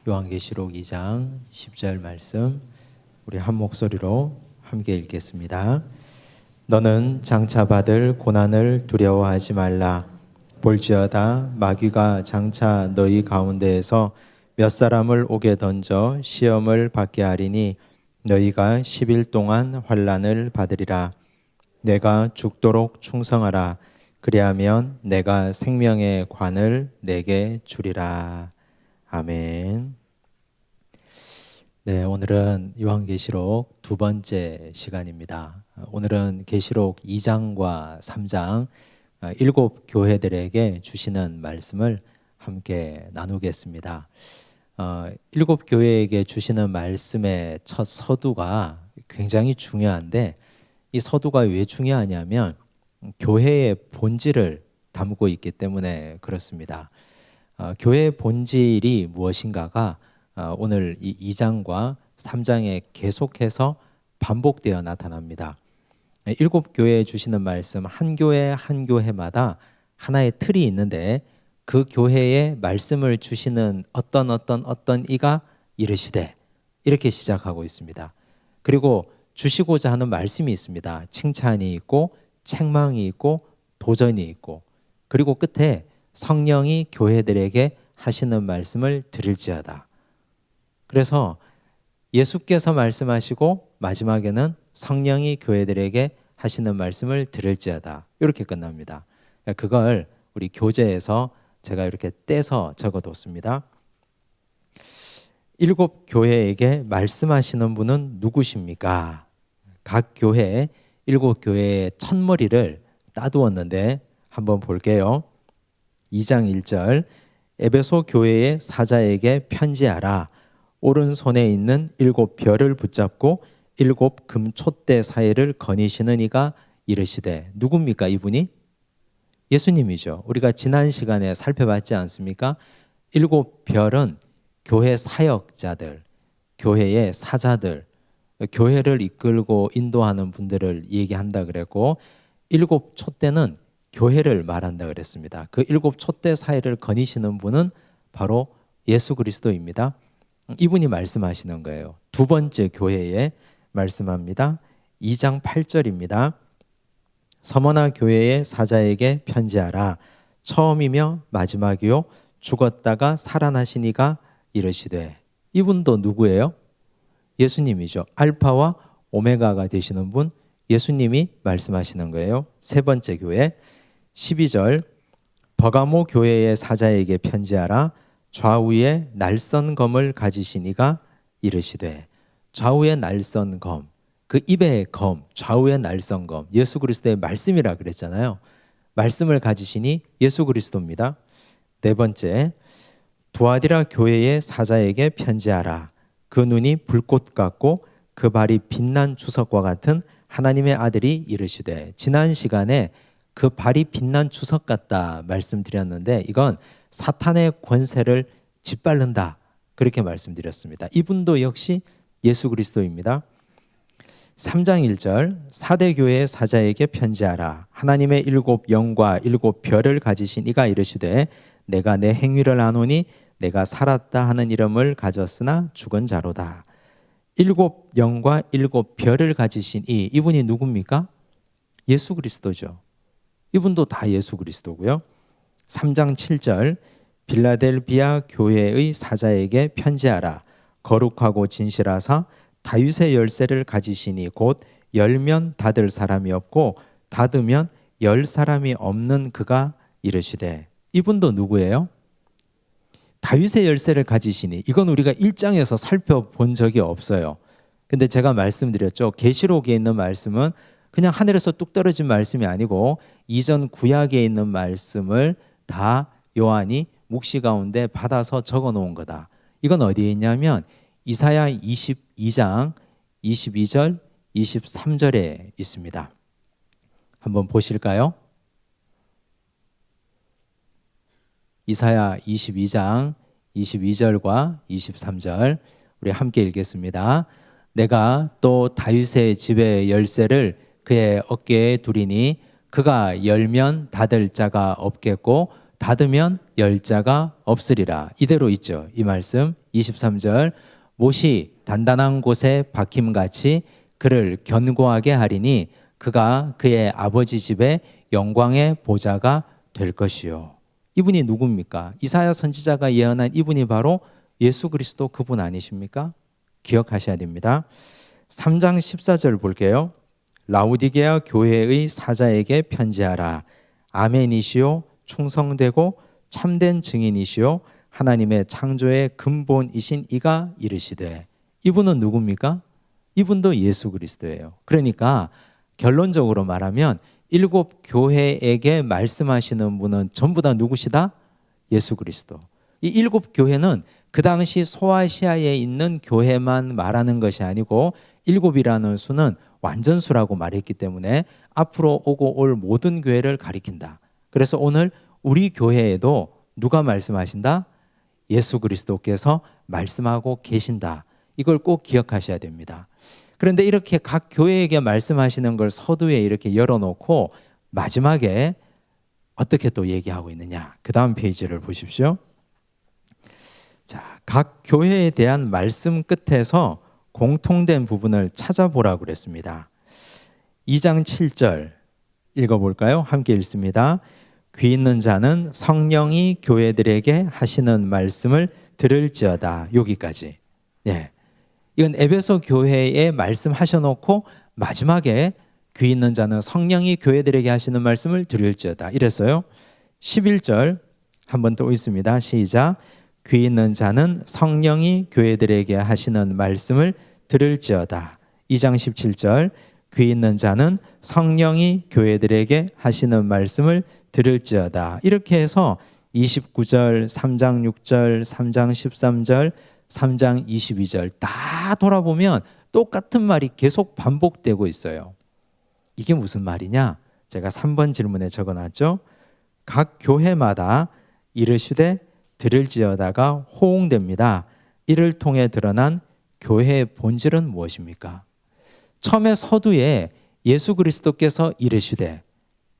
요한계시록 2장 10절 말씀 우리 한 목소리로 함께 읽겠습니다. 너는 장차 받을 고난을 두려워하지 말라. 볼지어다 마귀가 장차 너희 가운데에서 몇 사람을 오게 던져 시험을 받게 하리니 너희가 10일 동안 환난을 받으리라. 내가 죽도록 충성하라. 그리하면 내가 생명의 관을 내게 주리라. 아멘. 네, 오늘은 요한계시록 두 번째 시간입니다. 오늘은 계시록 2장과 3장 일곱 교회들에게 주시는 말씀을 함께 나누겠습니다. 일곱 교회에게 주시는 말씀의 첫 서두가 굉장히 중요한데, 이 서두가 왜 중요하냐면 교회의 본질을 담고 있기 때문에 그렇습니다. 교회의 본질이 무엇인가가 오늘 이 2장과 3장에 계속해서 반복되어 나타납니다. 일곱 교회에 주시는 말씀, 한 교회 한 교회마다 하나의 틀이 있는데, 그 교회에 말씀을 주시는 어떤 이가 이르시되, 이렇게 시작하고 있습니다. 그리고 주시고자 하는 말씀이 있습니다. 칭찬이 있고 책망이 있고 도전이 있고, 그리고 끝에 성령이 교회들에게 하시는 말씀을 들을지어다. 그래서 예수께서 말씀하시고 마지막에는 성령이 교회들에게 하시는 말씀을 들을지어다. 이렇게 끝납니다. 그걸 우리 교재에서 제가 이렇게 떼서 적어뒀습니다. 일곱 교회에게 말씀하시는 분은 누구십니까? 각 교회, 일곱 교회의 첫머리를 따두었는데 한번 볼게요. 2장 1절, 에베소 교회의 사자에게 편지하라. 오른손에 있는 일곱 별을 붙잡고 일곱 금촛대 사이를 거니시는 이가 이르시되. 누굽니까 이분이? 예수님이죠. 우리가 지난 시간에 살펴봤지 않습니까? 일곱 별은 교회 사역자들, 교회의 사자들, 교회를 이끌고 인도하는 분들을 얘기한다 그랬고, 일곱 촛대는 교회를 말한다 그랬습니다. 그 일곱 촛대 사이를 거니시는 분은 바로 예수 그리스도입니다. 이분이 말씀하시는 거예요. 두 번째 교회에 말씀합니다. 2장 8절입니다. 서머나 교회의 사자에게 편지하라. 처음이며 마지막이요 죽었다가 살아나신 이가 이르시되. 이분도 누구예요? 예수님이죠. 알파와 오메가가 되시는 분, 예수님이 말씀하시는 거예요. 세 번째 교회 12절, 버가모 교회의 사자에게 편지하라. 좌우에 날선 검을 가지신 이가 이르시되. 좌우에 날선 검, 그 입의 검, 좌우에 날선 검, 예수 그리스도의 말씀이라 그랬잖아요. 말씀을 가지시니 예수 그리스도입니다. 네 번째, 두아디라 교회의 사자에게 편지하라. 그 눈이 불꽃 같고 그 발이 빛난 주석과 같은 하나님의 아들이 이르시되. 지난 시간에 그 발이 빛난 주석 같다 말씀드렸는데, 이건 사탄의 권세를 짓밟는다 그렇게 말씀드렸습니다. 이분도 역시 예수 그리스도입니다. 3장 1절, 사대교회의 사자에게 편지하라. 하나님의 일곱 영과 일곱 별을 가지신 이가 이르시되. 내가 내 행위를 아노니 내가 살았다 하는 이름을 가졌으나 죽은 자로다. 일곱 영과 일곱 별을 가지신 이분이 누굽니까? 예수 그리스도죠. 이분도 다 예수 그리스도고요. 3장 7절, 빌라델비아 교회의 사자에게 편지하라. 거룩하고 진실하사 다윗의 열쇠를 가지시니 곧 열면 닫을 사람이 없고 닫으면 열 사람이 없는 그가 이르시되. 이분도 누구예요? 다윗의 열쇠를 가지시니. 이건 우리가 1장에서 살펴본 적이 없어요. 근데 제가 말씀드렸죠. 계시록에 있는 말씀은 그냥 하늘에서 뚝 떨어진 말씀이 아니고 이전 구약에 있는 말씀을 다 요한이 묵시 가운데 받아서 적어 놓은 거다. 이건 어디에 있냐면 이사야 22장 22절 23절에 있습니다. 한번 보실까요? 이사야 22장 22절과 23절 우리 함께 읽겠습니다. 내가 또 다윗의 집의 열쇠를 그의 어깨에 두리니 그가 열면 닫을 자가 없겠고 닫으면 열 자가 없으리라. 이대로 있죠. 이 말씀 23절 못이 단단한 곳에 박힘같이 그를 견고하게 하리니 그가 그의 아버지 집에 영광의 보좌가 될 것이요. 이분이 누굽니까? 이사야 선지자가 예언한 이분이 바로 예수 그리스도 그분 아니십니까? 기억하셔야 됩니다. 3장 14절 볼게요. 라우디게아 교회의 사자에게 편지하라. 아멘이시요 충성되고 참된 증인이시요 하나님의 창조의 근본이신 이가 이르시되. 이분은 누굽니까? 이분도 예수 그리스도예요. 그러니까 결론적으로 말하면 7 교회에게 말씀하시는 분은 전부 다 누구시다? 예수 그리스도. 이 7 교회는 그 당시 소아시아에 있는 교회만 말하는 것이 아니고 7이라는 수는 완전수라고 말했기 때문에 앞으로 오고 올 모든 교회를 가리킨다. 그래서 오늘 우리 교회에도 누가 말씀하신다? 예수 그리스도께서 말씀하고 계신다. 이걸 꼭 기억하셔야 됩니다. 그런데 이렇게 각 교회에게 말씀하시는 걸 서두에 이렇게 열어놓고 마지막에 어떻게 또 얘기하고 있느냐. 그 다음 페이지를 보십시오. 자, 각 교회에 대한 말씀 끝에서 공통된 부분을 찾아보라고 그랬습니다. 2장 7절 읽어볼까요? 함께 읽습니다. 귀 있는 자는 성령이 교회들에게 하시는 말씀을 들을지어다. 여기까지. 네. 이건 에베소 교회에 말씀하셔놓고 마지막에 귀 있는 자는 성령이 교회들에게 하시는 말씀을 들을지어다. 이랬어요. 11절 한 번 더 있습니다. 시작. 귀 있는 자는 성령이 교회들에게 하시는 말씀을 들을지어다. 2장 17절 귀 있는 자는 성령이 교회들에게 하시는 말씀을 들을지어다. 이렇게 해서 29절, 3장 6절, 3장 13절, 3장 22절 다 돌아보면 똑같은 말이 계속 반복되고 있어요. 이게 무슨 말이냐? 제가 3번 질문에 적어놨죠. 각 교회마다 이르시되 들을지어다가 호응됩니다. 이를 통해 드러난 교회의 본질은 무엇입니까? 처음에 서두에 예수 그리스도께서 이르시되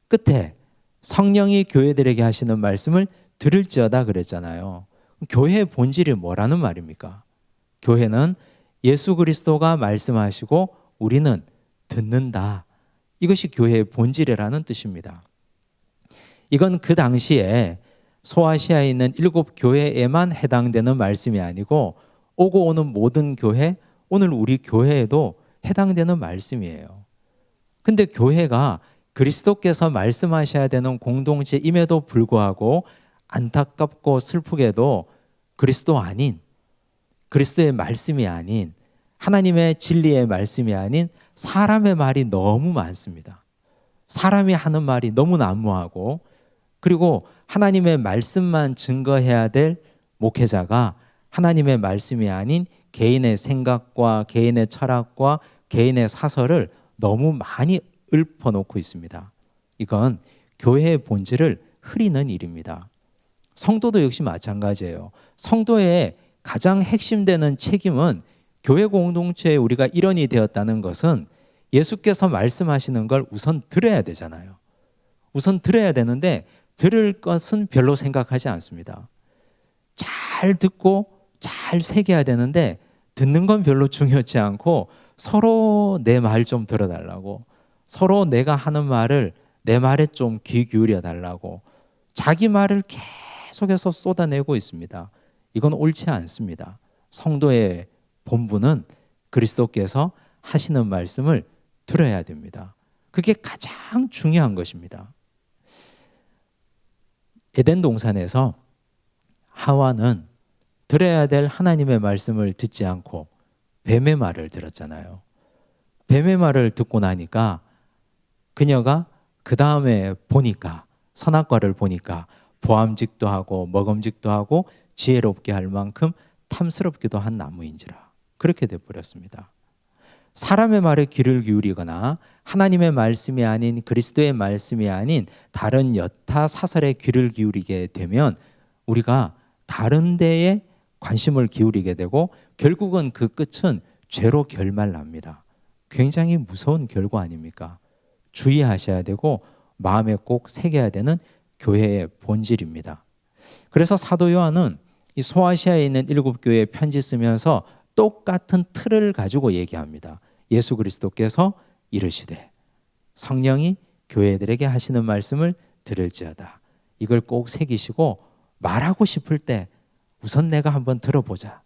끝에 성령이 교회들에게 하시는 말씀을 들을지어다 그랬잖아요. 교회의 본질이 뭐라는 말입니까? 교회는 예수 그리스도가 말씀하시고 우리는 듣는다. 이것이 교회의 본질이라는 뜻입니다. 이건 그 당시에 소아시아에 있는 7 교회에만 해당되는 말씀이 아니고 오고 오는 모든 교회, 오늘 우리 교회에도 해당되는 말씀이에요. 근데 교회가 그리스도께서 말씀하셔야 되는 공동체임에도 불구하고 안타깝고 슬프게도 그리스도 아닌, 그리스도의 말씀이 아닌, 하나님의 진리의 말씀이 아닌 사람의 말이 너무 많습니다. 사람이 하는 말이 너무 난무하고, 그리고 하나님의 말씀만 증거해야 될 목회자가 하나님의 말씀이 아닌 개인의 생각과 개인의 철학과 개인의 사설을 너무 많이 읊어놓고 있습니다. 이건 교회의 본질을 흐리는 일입니다. 성도도 역시 마찬가지예요. 성도의 가장 핵심되는 책임은 교회 공동체에 우리가 일원이 되었다는 것은 예수께서 말씀하시는 걸 우선 들어야 되잖아요. 우선 들어야 되는데 들을 것은 별로 생각하지 않습니다. 잘 듣고 잘 새겨야 되는데 듣는 건 별로 중요치 않고 서로 내 말 좀 들어달라고, 서로 내가 하는 말을 내 말에 좀 귀 기울여 달라고 자기 말을 계속해서 쏟아내고 있습니다. 이건 옳지 않습니다. 성도의 본분은 그리스도께서 하시는 말씀을 들어야 됩니다. 그게 가장 중요한 것입니다. 에덴 동산에서 하와는 들어야 될 하나님의 말씀을 듣지 않고 뱀의 말을 들었잖아요. 뱀의 말을 듣고 나니까 그녀가 그 다음에 보니까 선악과를 보니까 보암직도 하고 먹음직도 하고 지혜롭게 할 만큼 탐스럽기도 한 나무인지라 그렇게 돼버렸습니다. 사람의 말에 귀를 기울이거나 하나님의 말씀이 아닌 그리스도의 말씀이 아닌 다른 여타 사설에 귀를 기울이게 되면 우리가 다른 데에 관심을 기울이게 되고 결국은 그 끝은 죄로 결말납니다. 굉장히 무서운 결과 아닙니까? 주의하셔야 되고 마음에 꼭 새겨야 되는 교회의 본질입니다. 그래서 사도 요한은 이 소아시아에 있는 7교회에 편지 쓰면서 똑같은 틀을 가지고 얘기합니다. 예수 그리스도께서 이르시되 성령이 교회들에게 하시는 말씀을 들을지어다. 이걸 꼭 새기시고 말하고 싶을 때 우선 내가 한번 들어보자.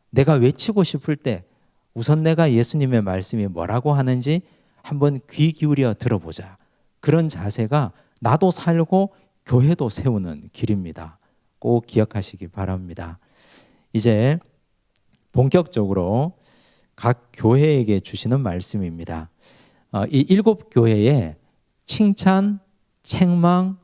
내가 외치고 싶을 때 우선 내가 예수님의 말씀이 뭐라고 하는지 한번 귀 기울여 들어보자. 그런 자세가 나도 살고 교회도 세우는 길입니다. 꼭 기억하시기 바랍니다. 이제 본격적으로 각 교회에게 주시는 말씀입니다. 이 7교회에 칭찬, 책망,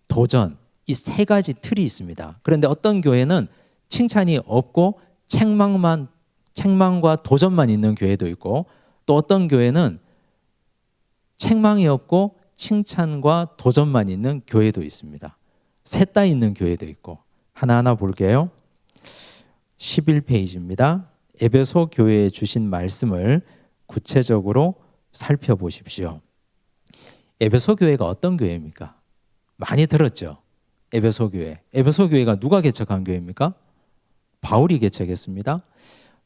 도전 이 세 가지 틀이 있습니다. 그런데 어떤 교회는 칭찬이 없고 책망과 도전만 있는 교회도 있고, 또 어떤 교회는 책망이 없고 칭찬과 도전만 있는 교회도 있습니다. 셋 다 있는 교회도 있고. 하나하나 볼게요. 11페이지입니다. 에베소 교회에 주신 말씀을 구체적으로 살펴보십시오. 에베소 교회가 어떤 교회입니까? 많이 들었죠? 에베소 교회. 에베소 교회가 누가 개척한 교회입니까? 바울이 개척했습니다.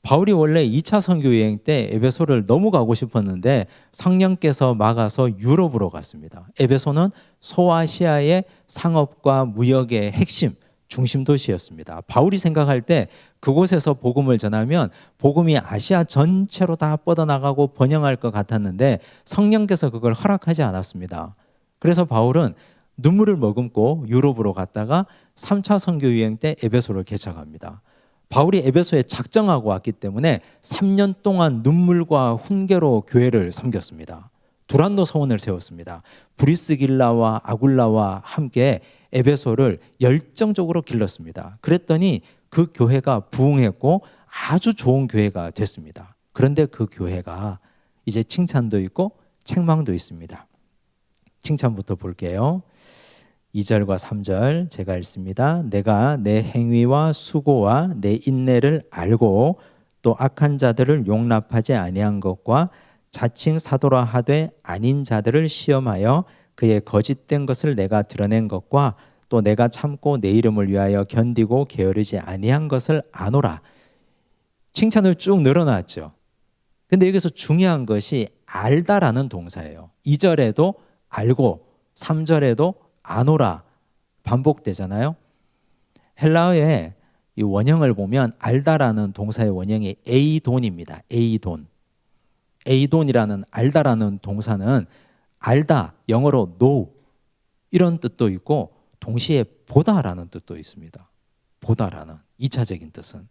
바울이 원래 2차 선교 여행 때 에베소를 너무 가고 싶었는데 성령께서 막아서 유럽으로 갔습니다. 에베소는 소아시아의 상업과 무역의 핵심, 중심 도시였습니다. 바울이 생각할 때 그곳에서 복음을 전하면 복음이 아시아 전체로 다 뻗어나가고 번영할 것 같았는데 성령께서 그걸 허락하지 않았습니다. 그래서 바울은 눈물을 머금고 유럽으로 갔다가 3차 선교 여행 때 에베소를 개척합니다. 바울이 에베소에 작정하고 왔기 때문에 3년 동안 눈물과 훈계로 교회를 섬겼습니다. 두란노 서원을 세웠습니다. 브리스길라와 아굴라와 함께 에베소를 열정적으로 길렀습니다. 그랬더니 그 교회가 부흥했고 아주 좋은 교회가 됐습니다. 그런데 그 교회가 이제 칭찬도 있고 책망도 있습니다. 칭찬부터 볼게요. 2절과 3절 제가 읽습니다. 내가 내 행위와 수고와 내 인내를 알고 또 악한 자들을 용납하지 아니한 것과 자칭 사도라 하되 아닌 자들을 시험하여 그의 거짓된 것을 내가 드러낸 것과 또 내가 참고 내 이름을 위하여 견디고 게으르지 아니한 것을 아노라. 칭찬을 쭉 늘어놨죠. 근데 여기서 중요한 것이 알다라는 동사예요. 2절에도 알고 3절에도 아노라 반복되잖아요. 헬라어의 이 원형을 보면 알다라는 동사의 원형이 에이돈입니다. 에이돈. 에이돈이라는 알다라는 동사는 알다, 영어로 know 이런 뜻도 있고 동시에 보다라는 뜻도 있습니다. 보다라는 2차적인 뜻은.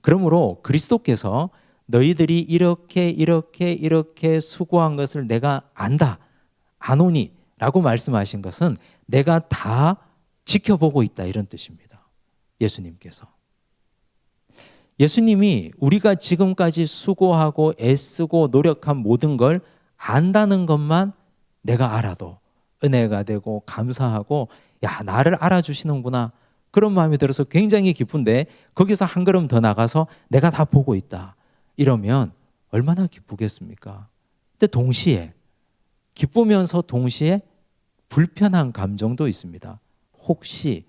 그러므로 그리스도께서 너희들이 이렇게 수고한 것을 내가 안다, 아노니 라고 말씀하신 것은 내가 다 지켜보고 있다 이런 뜻입니다. 예수님께서. 예수님이 우리가 지금까지 수고하고 애쓰고 노력한 모든 걸 안다는 것만 내가 알아도 은혜가 되고 감사하고 야 나를 알아주시는구나 그런 마음이 들어서 굉장히 기쁜데 거기서 한 걸음 더 나가서 내가 다 보고 있다 이러면 얼마나 기쁘겠습니까? 근데 동시에 기쁘면서 동시에 불편한 감정도 있습니다. 혹시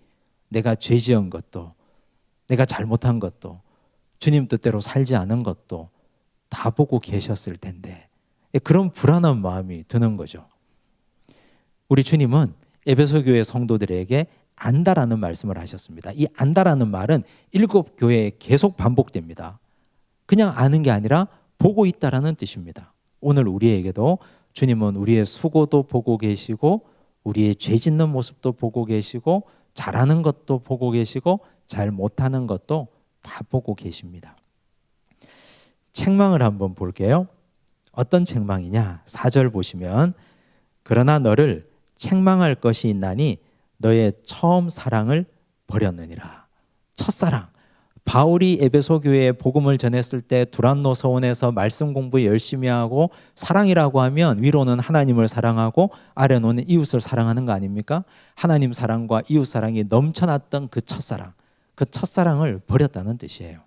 내가 죄 지은 것도 내가 잘못한 것도 주님 뜻대로 살지 않은 것도 다 보고 계셨을 텐데 그런 불안한 마음이 드는 거죠. 우리 주님은 에베소 교회 성도들에게 안다라는 말씀을 하셨습니다. 이 안다라는 말은 7교회에 계속 반복됩니다. 그냥 아는 게 아니라 보고 있다라는 뜻입니다. 오늘 우리에게도 주님은 우리의 수고도 보고 계시고 우리의 죄 짓는 모습도 보고 계시고 잘하는 것도 보고 계시고 잘 못하는 것도 다 보고 계십니다. 책망을 한번 볼게요. 어떤 책망이냐? 4절 보시면 그러나 너를 책망할 것이 있나니 너의 처음 사랑을 버렸느니라. 첫사랑. 바울이 에베소 교회에 복음을 전했을 때 두란노 서원에서 말씀 공부 열심히 하고 사랑이라고 하면 위로는 하나님을 사랑하고 아래로는 이웃을 사랑하는 거 아닙니까? 하나님 사랑과 이웃 사랑이 넘쳐났던 그 첫사랑. 그 첫사랑을 버렸다는 뜻이에요.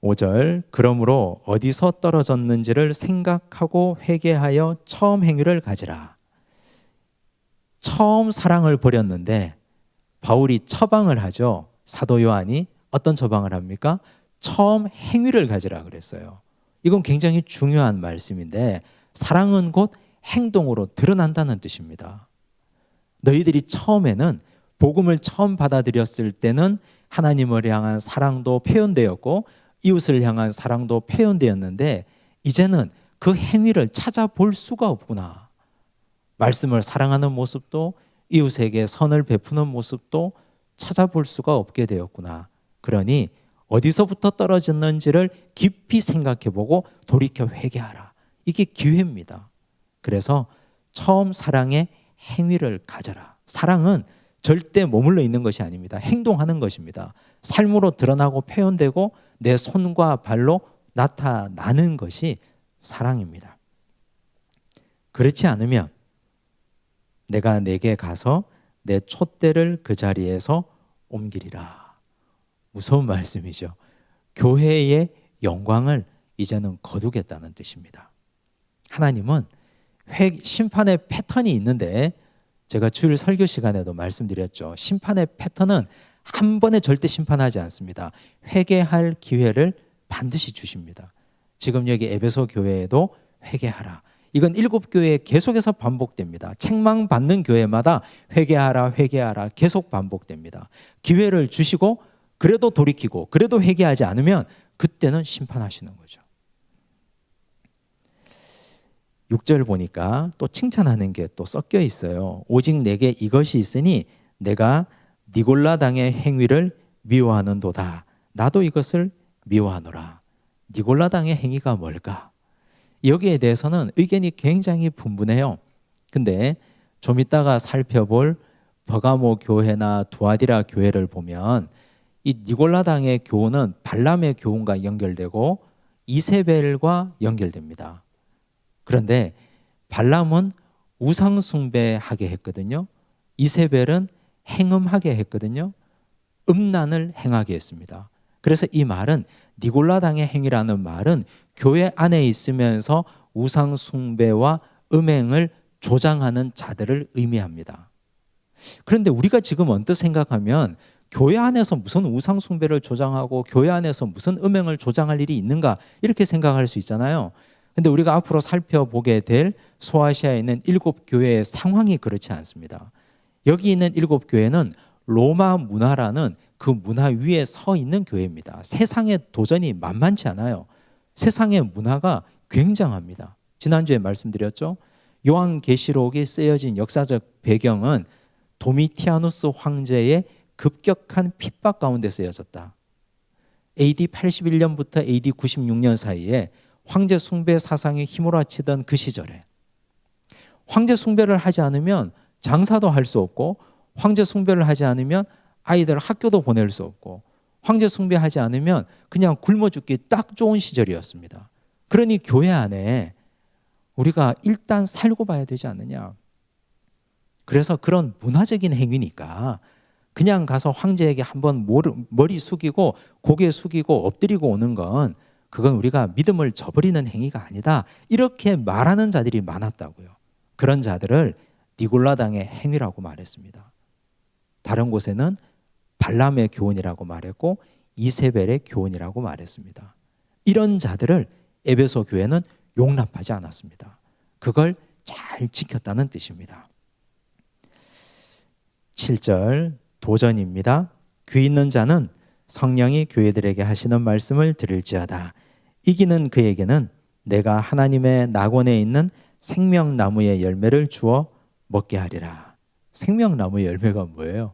5절 그러므로 어디서 떨어졌는지를 생각하고 회개하여 처음 행위를 가지라. 처음 사랑을 버렸는데 바울이 처방을 하죠. 사도 요한이 어떤 처방을 합니까? 처음 행위를 가지라 그랬어요. 이건 굉장히 중요한 말씀인데 사랑은 곧 행동으로 드러난다는 뜻입니다. 너희들이 처음에는 복음을 처음 받아들였을 때는 하나님을 향한 사랑도 표현되었고 이웃을 향한 사랑도 표현되었는데 이제는 그 행위를 찾아볼 수가 없구나. 말씀을 사랑하는 모습도 이웃에게 선을 베푸는 모습도 찾아볼 수가 없게 되었구나. 그러니 어디서부터 떨어졌는지를 깊이 생각해보고 돌이켜 회개하라. 이게 기회입니다. 그래서 처음 사랑의 행위를 가져라. 사랑은 절대 머물러 있는 것이 아닙니다. 행동하는 것입니다. 삶으로 드러나고 표현되고 내 손과 발로 나타나는 것이 사랑입니다. 그렇지 않으면 내가 내게 가서 내 촛대를 그 자리에서 옮기리라. 무서운 말씀이죠. 교회의 영광을 이제는 거두겠다는 뜻입니다. 하나님은 심판의 패턴이 있는데 제가 주일 설교 시간에도 말씀드렸죠. 심판의 패턴은 한 번에 절대 심판하지 않습니다. 회개할 기회를 반드시 주십니다. 지금 여기 에베소 교회에도 회개하라. 이건 7교회에 계속해서 반복됩니다. 책망받는 교회마다 회개하라, 회개하라 계속 반복됩니다. 기회를 주시고 그래도 돌이키고 그래도 회개하지 않으면 그때는 심판하시는 거죠. 6절 보니까 또 칭찬하는 게 또 섞여 있어요. 오직 내게 이것이 있으니 내가 니골라당의 행위를 미워하는도다. 나도 이것을 미워하노라. 니골라당의 행위가 뭘까? 여기에 대해서는 의견이 굉장히 분분해요. 근데 좀 이따가 살펴볼 버가모 교회나 두아디라 교회를 보면 이 니골라당의 교훈은 발람의 교훈과 연결되고 이세벨과 연결됩니다. 그런데 발람은 우상숭배하게 했거든요. 이세벨은 행음하게 했거든요. 음란을 행하게 했습니다. 그래서 이 말은 니골라당의 행위라는 말은 교회 안에 있으면서 우상숭배와 음행을 조장하는 자들을 의미합니다. 그런데 우리가 지금 언뜻 생각하면 교회 안에서 무슨 우상숭배를 조장하고 교회 안에서 무슨 음행을 조장할 일이 있는가 이렇게 생각할 수 있잖아요. 근데 우리가 앞으로 살펴보게 될 소아시아에 있는 7교회의 상황이 그렇지 않습니다. 여기 있는 7교회는 로마 문화라는 그 문화 위에 서 있는 교회입니다. 세상의 도전이 만만치 않아요. 세상의 문화가 굉장합니다. 지난주에 말씀드렸죠. 요한계시록이 쓰여진 역사적 배경은 도미티아누스 황제의 급격한 핍박 가운데 쓰여졌다. AD 81년부터 AD 96년 사이에 황제 숭배 사상이 휘몰아치던 그 시절에 황제 숭배를 하지 않으면 장사도 할 수 없고 황제 숭배를 하지 않으면 아이들 학교도 보낼 수 없고 황제 숭배하지 않으면 그냥 굶어 죽기 딱 좋은 시절이었습니다. 그러니 교회 안에 우리가 일단 살고 봐야 되지 않느냐. 그래서 그런 문화적인 행위니까 그냥 가서 황제에게 한번 머리 숙이고 고개 숙이고 엎드리고 오는 건 그건 우리가 믿음을 저버리는 행위가 아니다. 이렇게 말하는 자들이 많았다고요. 그런 자들을 니골라당의 행위라고 말했습니다. 다른 곳에는 발람의 교훈이라고 말했고 이세벨의 교훈이라고 말했습니다. 이런 자들을 에베소 교회는 용납하지 않았습니다. 그걸 잘 지켰다는 뜻입니다. 7절 도전입니다. 귀 있는 자는 성령이 교회들에게 하시는 말씀을 들을지어다. 이기는 그에게는 내가 하나님의 낙원에 있는 생명나무의 열매를 주어 먹게 하리라. 생명나무의 열매가 뭐예요?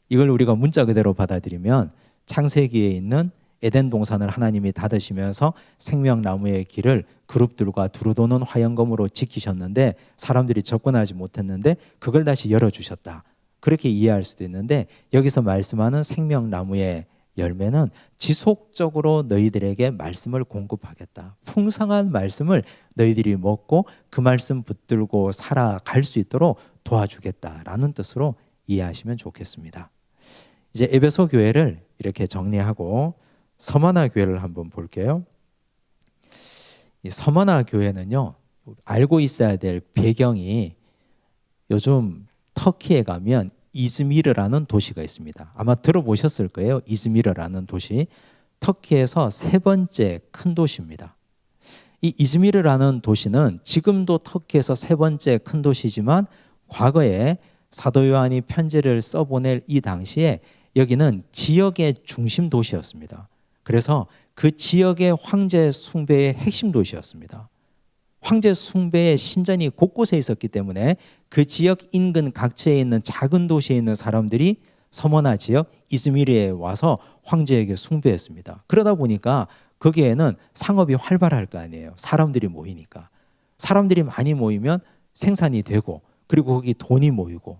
이걸 우리가 문자 그대로 받아들이면 창세기에 있는 에덴 동산을 하나님이 닫으시면서 생명나무의 길을 그룹들과 두루 도는 화영검으로 지키셨는데 사람들이 접근하지 못했는데 그걸 다시 열어주셨다. 그렇게 이해할 수도 있는데 여기서 말씀하는 생명나무의 열매는 지속적으로 너희들에게 말씀을 공급하겠다. 풍성한 말씀을 너희들이 먹고 그 말씀 붙들고 살아갈 수 있도록 도와주겠다라는 뜻으로 이해하시면 좋겠습니다. 이제 에베소 교회를 이렇게 정리하고 서머나 교회를 한번 볼게요. 이 서머나 교회는요, 알고 있어야 될 배경이 요즘 터키에 가면 이즈미르라는 도시가 있습니다. 아마 들어보셨을 거예요. 이즈미르라는 도시. 터키에서 세 번째 큰 도시입니다. 이 이즈미르라는 도시는 지금도 터키에서 세 번째 큰 도시지만 과거에 사도 요한이 편지를 써보낼 이 당시에 여기는 지역의 중심 도시였습니다. 그래서 그 지역의 황제 숭배의 핵심 도시였습니다. 황제 숭배의 신전이 곳곳에 있었기 때문에 그 지역 인근 각지에 있는 작은 도시에 있는 사람들이 서머나 지역 이즈미르에 와서 황제에게 숭배했습니다. 그러다 보니까 거기에는 상업이 활발할 거 아니에요. 사람들이 모이니까. 사람들이 많이 모이면 생산이 되고 그리고 거기 돈이 모이고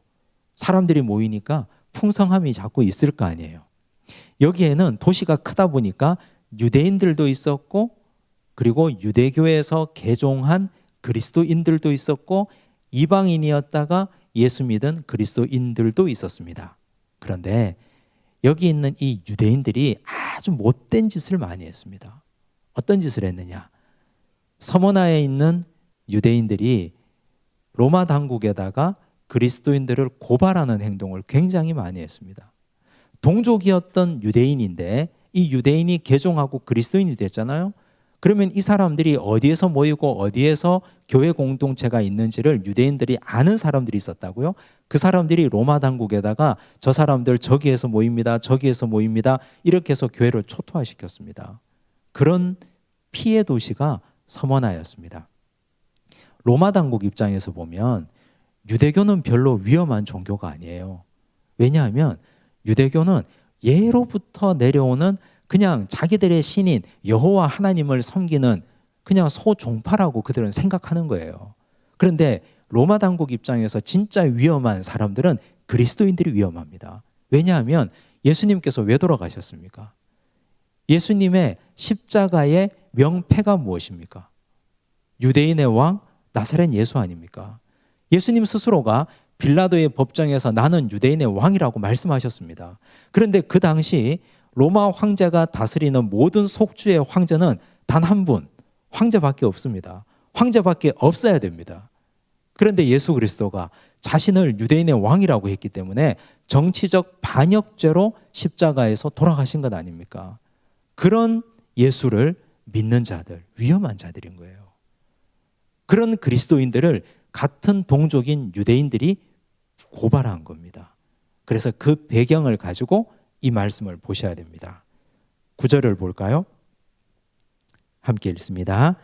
사람들이 모이니까 풍성함이 자꾸 있을 거 아니에요. 여기에는 도시가 크다 보니까 유대인들도 있었고 그리고 유대교에서 개종한 그리스도인들도 있었고 이방인이었다가 예수 믿은 그리스도인들도 있었습니다. 그런데 여기 있는 이 유대인들이 아주 못된 짓을 많이 했습니다. 어떤 짓을 했느냐? 서머나에 있는 유대인들이 로마 당국에다가 그리스도인들을 고발하는 행동을 굉장히 많이 했습니다. 동족이었던 유대인인데 이 유대인이 개종하고 그리스도인이 됐잖아요. 그러면 이 사람들이 어디에서 모이고 어디에서 교회 공동체가 있는지를 유대인들이 아는 사람들이 있었다고요. 그 사람들이 로마 당국에다가 저 사람들 저기에서 모입니다. 저기에서 모입니다. 이렇게 해서 교회를 초토화시켰습니다. 그런 피해 도시가 서머나였습니다. 로마 당국 입장에서 보면 유대교는 별로 위험한 종교가 아니에요. 왜냐하면 유대교는 예로부터 내려오는 그냥 자기들의 신인 여호와 하나님을 섬기는 그냥 소종파라고 그들은 생각하는 거예요. 그런데 로마 당국 입장에서 진짜 위험한 사람들은 그리스도인들이 위험합니다. 왜냐하면 예수님께서 왜 돌아가셨습니까? 예수님의 십자가의 명패가 무엇입니까? 유대인의 왕 나사렛 예수 아닙니까? 예수님 스스로가 빌라도의 법정에서 나는 유대인의 왕이라고 말씀하셨습니다. 그런데 그 당시 로마 황제가 다스리는 모든 속주의 황제는 단 한 분, 황제밖에 없습니다. 황제밖에 없어야 됩니다. 그런데 예수 그리스도가 자신을 유대인의 왕이라고 했기 때문에 정치적 반역죄로 십자가에서 돌아가신 것 아닙니까? 그런 예수를 믿는 자들, 위험한 자들인 거예요. 그런 그리스도인들을 같은 동족인 유대인들이 고발한 겁니다. 그래서 그 배경을 가지고 이 말씀을 보셔야 됩니다. 9절을 볼까요? 함께 읽습니다.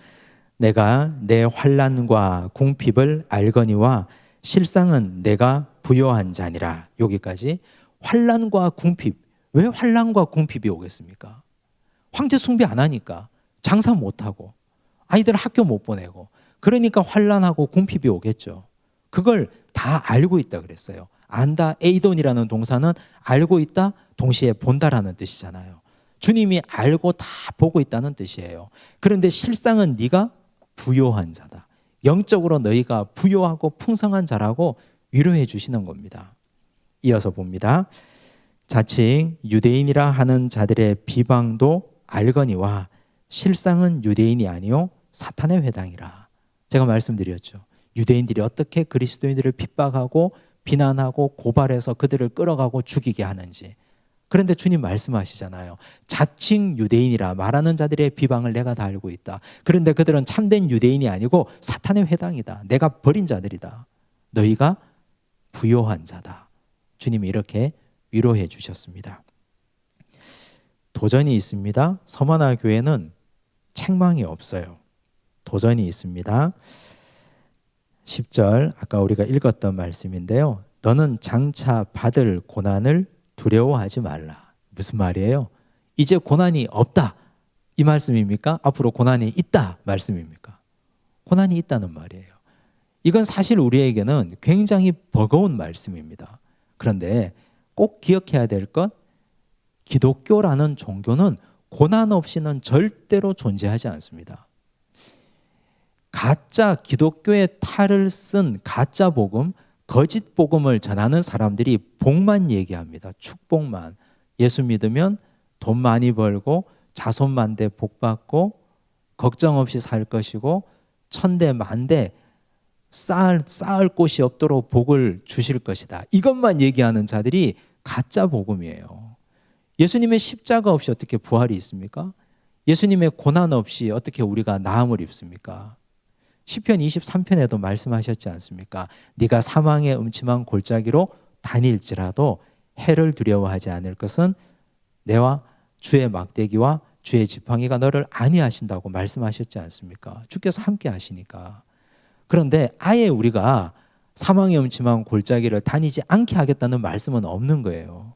내가 내 환난과 궁핍을 알거니와 실상은 내가 부요한 자니라. 여기까지. 환난과 궁핍. 왜 환난과 궁핍이 오겠습니까? 황제 숭배 안 하니까, 장사 못 하고, 아이들 학교 못 보내고, 그러니까 환난하고 궁핍이 오겠죠. 그걸 다 알고 있다 그랬어요. 안다, 에이돈이라는 동사는 알고 있다, 동시에 본다라는 뜻이잖아요. 주님이 알고 다 보고 있다는 뜻이에요. 그런데 실상은 네가 부요한 자다. 영적으로 너희가 부요하고 풍성한 자라고 위로해 주시는 겁니다. 이어서 봅니다. 자칭 유대인이라 하는 자들의 비방도 알거니와 실상은 유대인이 아니요 사탄의 회당이라. 제가 말씀드렸죠. 유대인들이 어떻게 그리스도인들을 핍박하고 비난하고 고발해서 그들을 끌어가고 죽이게 하는지. 그런데 주님 말씀하시잖아요. 자칭 유대인이라 말하는 자들의 비방을 내가 다 알고 있다. 그런데 그들은 참된 유대인이 아니고 사탄의 회당이다. 내가 버린 자들이다. 너희가 부요한 자다. 주님이 이렇게 위로해 주셨습니다. 도전이 있습니다. 서머나 교회는 책망이 없어요. 도전이 있습니다. 10절 아까 우리가 읽었던 말씀인데요. 너는 장차 받을 고난을 두려워하지 말라. 무슨 말이에요? 이제 고난이 없다 이 말씀입니까? 앞으로 고난이 있다 말씀입니까? 고난이 있다는 말이에요. 이건 사실 우리에게는 굉장히 버거운 말씀입니다. 그런데 꼭 기억해야 될 것, 기독교라는 종교는 고난 없이는 절대로 존재하지 않습니다. 가짜 기독교의 탈을 쓴 가짜 복음, 거짓 복음을 전하는 사람들이 복만 얘기합니다. 축복만. 예수 믿으면 돈 많이 벌고 자손 만대 복 받고 걱정 없이 살 것이고 천대 만대 쌓을 곳이 없도록 복을 주실 것이다. 이것만 얘기하는 자들이 가짜 복음이에요. 예수님의 십자가 없이 어떻게 부활이 있습니까? 예수님의 고난 없이 어떻게 우리가 나음을 입습니까? 시편 23편에도 말씀하셨지 않습니까? 네가 사망의 음침한 골짜기로 다닐지라도 해를 두려워하지 않을 것은 내와 주의 막대기와 주의 지팡이가 너를 안위하신다고 말씀하셨지 않습니까? 주께서 함께 하시니까. 그런데 아예 우리가 사망의 음침한 골짜기를 다니지 않게 하겠다는 말씀은 없는 거예요.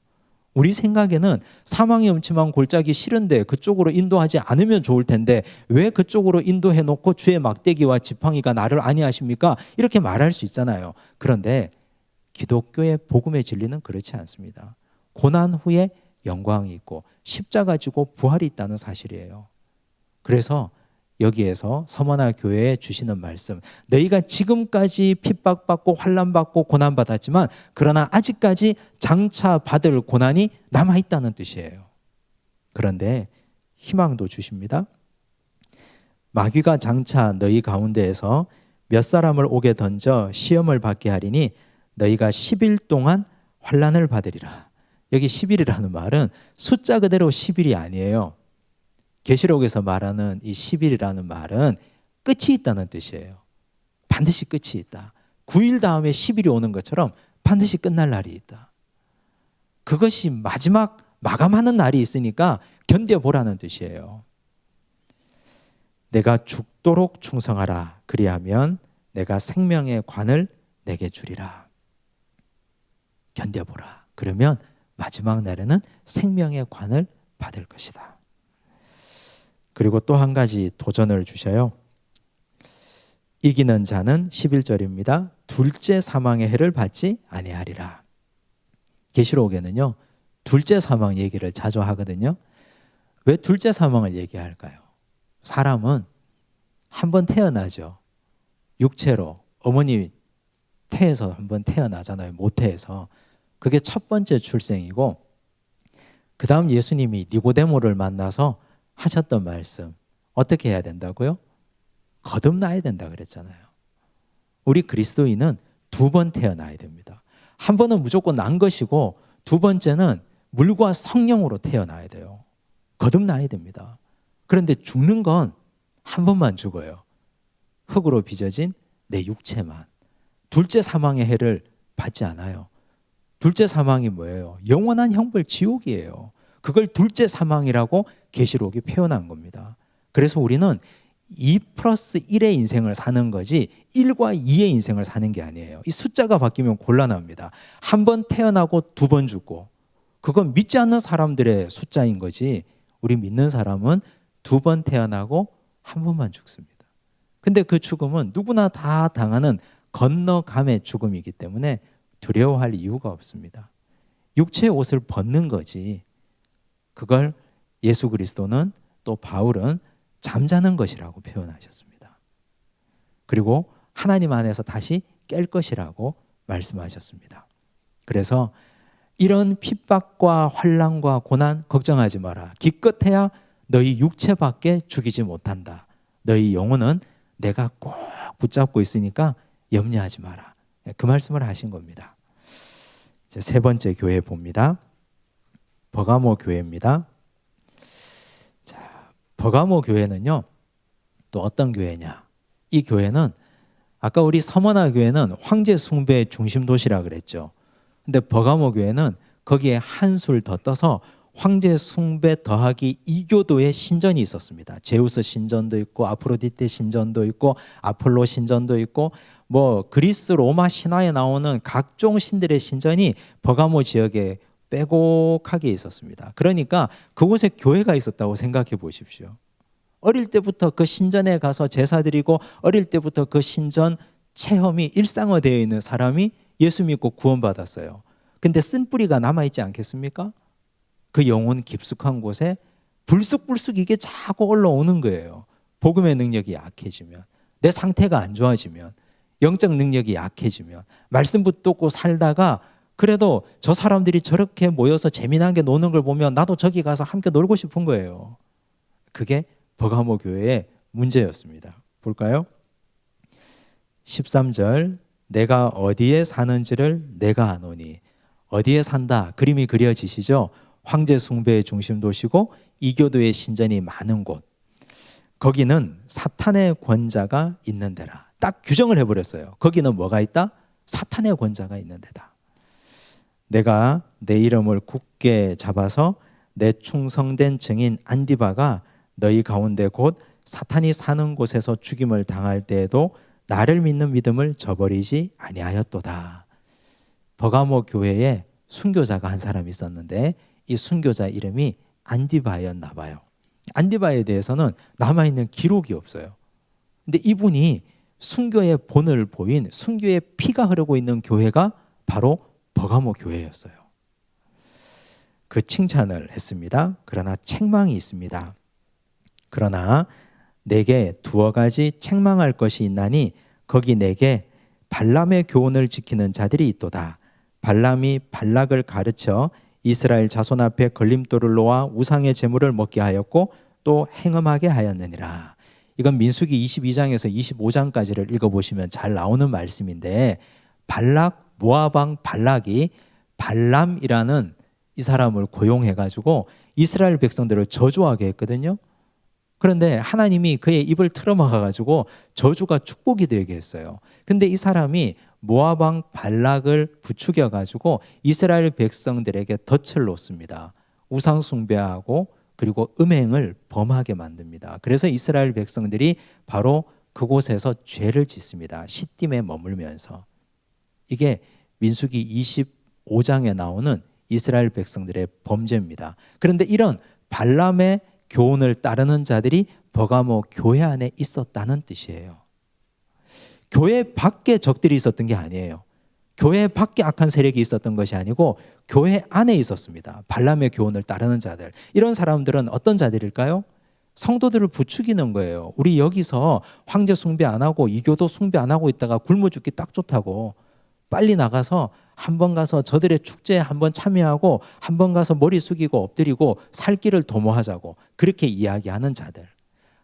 우리 생각에는 사망의 음침한 골짜기 싫은데 그쪽으로 인도하지 않으면 좋을 텐데 왜 그쪽으로 인도해 놓고 주의 막대기와 지팡이가 나를 안위하십니까? 이렇게 말할 수 있잖아요. 그런데 기독교의 복음의 진리는 그렇지 않습니다. 고난 후에 영광이 있고 십자가 지고 부활이 있다는 사실이에요. 그래서 여기에서 서머나 교회에 주시는 말씀, 너희가 지금까지 핍박받고 환난받고 고난받았지만 그러나 아직까지 장차 받을 고난이 남아있다는 뜻이에요. 그런데 희망도 주십니다. 마귀가 장차 너희 가운데에서 몇 사람을 옥에 던져 시험을 받게 하리니 너희가 10일 동안 환난을 받으리라. 여기 10일이라는 말은 숫자 그대로 10일이 아니에요. 계시록에서 말하는 이 10일이라는 말은 끝이 있다는 뜻이에요. 반드시 끝이 있다. 9일 다음에 10일이 오는 것처럼 반드시 끝날 날이 있다. 그것이 마지막 마감하는 날이 있으니까 견뎌보라는 뜻이에요. 내가 죽도록 충성하라. 그리하면 내가 생명의 관을 내게 주리라. 견뎌보라. 그러면 마지막 날에는 생명의 관을 받을 것이다. 그리고 또 한 가지 도전을 주셔요. 이기는 자는 11절입니다. 둘째 사망의 해를 받지 아니하리라. 계시록에는요, 둘째 사망 얘기를 자주 하거든요. 왜 둘째 사망을 얘기할까요? 사람은 한 번 태어나죠. 육체로 어머니 태에서 한 번 태어나잖아요. 모태에서. 그게 첫 번째 출생이고 그 다음 예수님이 니고데모를 만나서 하셨던 말씀 어떻게 해야 된다고요? 거듭나야 된다 그랬잖아요. 우리 그리스도인은 두 번 태어나야 됩니다. 한 번은 무조건 난 것이고 두 번째는 물과 성령으로 태어나야 돼요. 거듭나야 됩니다. 그런데 죽는 건 한 번만 죽어요. 흙으로 빚어진 내 육체만. 둘째 사망의 해를 받지 않아요. 둘째 사망이 뭐예요? 영원한 형벌 지옥이에요. 그걸 둘째 사망이라고 계시록이 표현한 겁니다. 그래서 우리는 2+1의 인생을 사는 거지 1과 2의 인생을 사는 게 아니에요. 이 숫자가 바뀌면 곤란합니다. 한 번 태어나고 두 번 죽고 그건 믿지 않는 사람들의 숫자인 거지 우리 믿는 사람은 두 번 태어나고 한 번만 죽습니다. 근데 그 죽음은 누구나 다 당하는 건너감의 죽음이기 때문에 두려워할 이유가 없습니다. 육체의 옷을 벗는 거지 그걸 예수 그리스도는 또 바울은 잠자는 것이라고 표현하셨습니다. 그리고 하나님 안에서 다시 깰 것이라고 말씀하셨습니다. 그래서 이런 핍박과 환난과 고난 걱정하지 마라. 기껏해야 너희 육체밖에 죽이지 못한다. 너희 영혼은 내가 꼭 붙잡고 있으니까 염려하지 마라. 그 말씀을 하신 겁니다. 이제 세 번째 교회 봅니다. 버가모 교회입니다. 자, 버가모 교회는요, 또 어떤 교회냐? 이 교회는 아까 우리 서머나 교회는 황제 숭배의 중심 도시라 그랬죠. 근데 버가모 교회는 거기에 한술 더 떠서 황제 숭배 더하기 이교도의 신전이 있었습니다. 제우스 신전도 있고 아프로디테 신전도 있고 아폴로 신전도 있고 뭐 그리스 로마 신화에 나오는 각종 신들의 신전이 버가모 지역에 빼곡하게 있었습니다. 그러니까 그곳에 교회가 있었다고 생각해 보십시오. 어릴 때부터 그 신전에 가서 제사 드리고 어릴 때부터 그 신전 체험이 일상화되어 있는 사람이 예수 믿고 구원받았어요. 근데 쓴뿌리가 남아있지 않겠습니까? 그 영혼 깊숙한 곳에 불쑥불쑥 이게 자꾸 올라오는 거예요. 복음의 능력이 약해지면, 내 상태가 안 좋아지면, 영적 능력이 약해지면, 말씀 붙들고 살다가 그래도 저 사람들이 저렇게 모여서 재미나게 노는 걸 보면 나도 저기 가서 함께 놀고 싶은 거예요. 그게 버가모 교회의 문제였습니다. 볼까요? 13절 내가 어디에 사는지를 내가 아노니. 어디에 산다 그림이 그려지시죠? 황제 숭배의 중심 도시고 이교도의 신전이 많은 곳. 거기는 사탄의 권자가 있는 데라. 딱 규정을 해버렸어요. 거기는 뭐가 있다? 사탄의 권자가 있는 데다. 내가 내 이름을 굳게 잡아서 내 충성된 증인 안디바가 너희 가운데 곧 사탄이 사는 곳에서 죽임을 당할 때에도 나를 믿는 믿음을 저버리지 아니하였도다. 버가모 교회에 순교자가 한 사람이 있었는데 이 순교자 이름이 안디바였나 봐요. 안디바에 대해서는 남아있는 기록이 없어요. 근데 이분이 순교의 본을 보인 순교의 피가 흐르고 있는 교회가 바로 버가모 교회였어요. 그 칭찬을 했습니다. 그러나 책망이 있습니다. 그러나 내게 두어 가지 책망할 것이 있나니 거기 내게 발람의 교훈을 지키는 자들이 있도다. 발람이 발락을 가르쳐 이스라엘 자손 앞에 걸림돌을 놓아 우상의 제물을 먹게 하였고 또 행음하게 하였느니라. 이건 민수기 22장에서 25장까지를 읽어보시면 잘 나오는 말씀인데 발락, 모압 왕 발락이 발람이라는 이 사람을 고용해가지고 이스라엘 백성들을 저주하게 했거든요. 그런데 하나님이 그의 입을 틀어막아가지고 저주가 축복이 되게 했어요. 근데 이 사람이 모압 왕 발락을 부추겨가지고 이스라엘 백성들에게 덫을 놓습니다. 우상 숭배하고 그리고 음행을 범하게 만듭니다. 그래서 이스라엘 백성들이 바로 그곳에서 죄를 짓습니다. 시딤에 머물면서. 이게 민수기 25장에 나오는 이스라엘 백성들의 범죄입니다. 그런데 이런 발람의 교훈을 따르는 자들이 버가모 교회 안에 있었다는 뜻이에요. 교회 밖에 적들이 있었던 게 아니에요. 교회 밖에 악한 세력이 있었던 것이 아니고 교회 안에 있었습니다. 발람의 교훈을 따르는 자들. 이런 사람들은 어떤 자들일까요? 성도들을 부추기는 거예요. 우리 여기서 황제 숭배 안 하고 이교도 숭배 안 하고 있다가 굶어 죽기 딱 좋다고. 빨리 나가서 한번 가서 저들의 축제에 한번 참여하고 한번 가서 머리 숙이고 엎드리고 살 길을 도모하자고 그렇게 이야기하는 자들.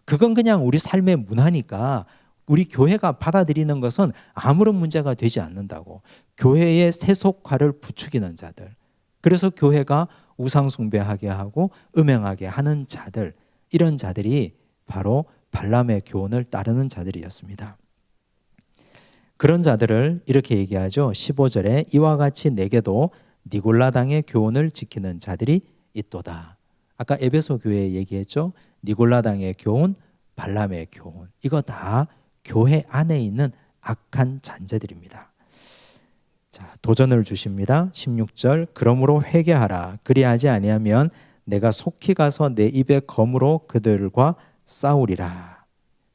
그건 그냥 우리 삶의 문화니까 우리 교회가 받아들이는 것은 아무런 문제가 되지 않는다고. 교회의 세속화를 부추기는 자들. 그래서 교회가 우상 숭배하게 하고 음행하게 하는 자들. 이런 자들이 바로 발람의 교훈을 따르는 자들이었습니다. 그런 자들을 이렇게 얘기하죠. 15절에 이와 같이 내게도 니골라당의 교훈을 지키는 자들이 있도다. 아까 에베소 교회 얘기했죠. 니골라당의 교훈, 발람의 교훈. 이거 다 교회 안에 있는 악한 잔재들입니다. 자, 도전을 주십니다. 16절 그러므로 회개하라. 그리하지 아니하면 내가 속히 가서 내 입의 검으로 그들과 싸우리라.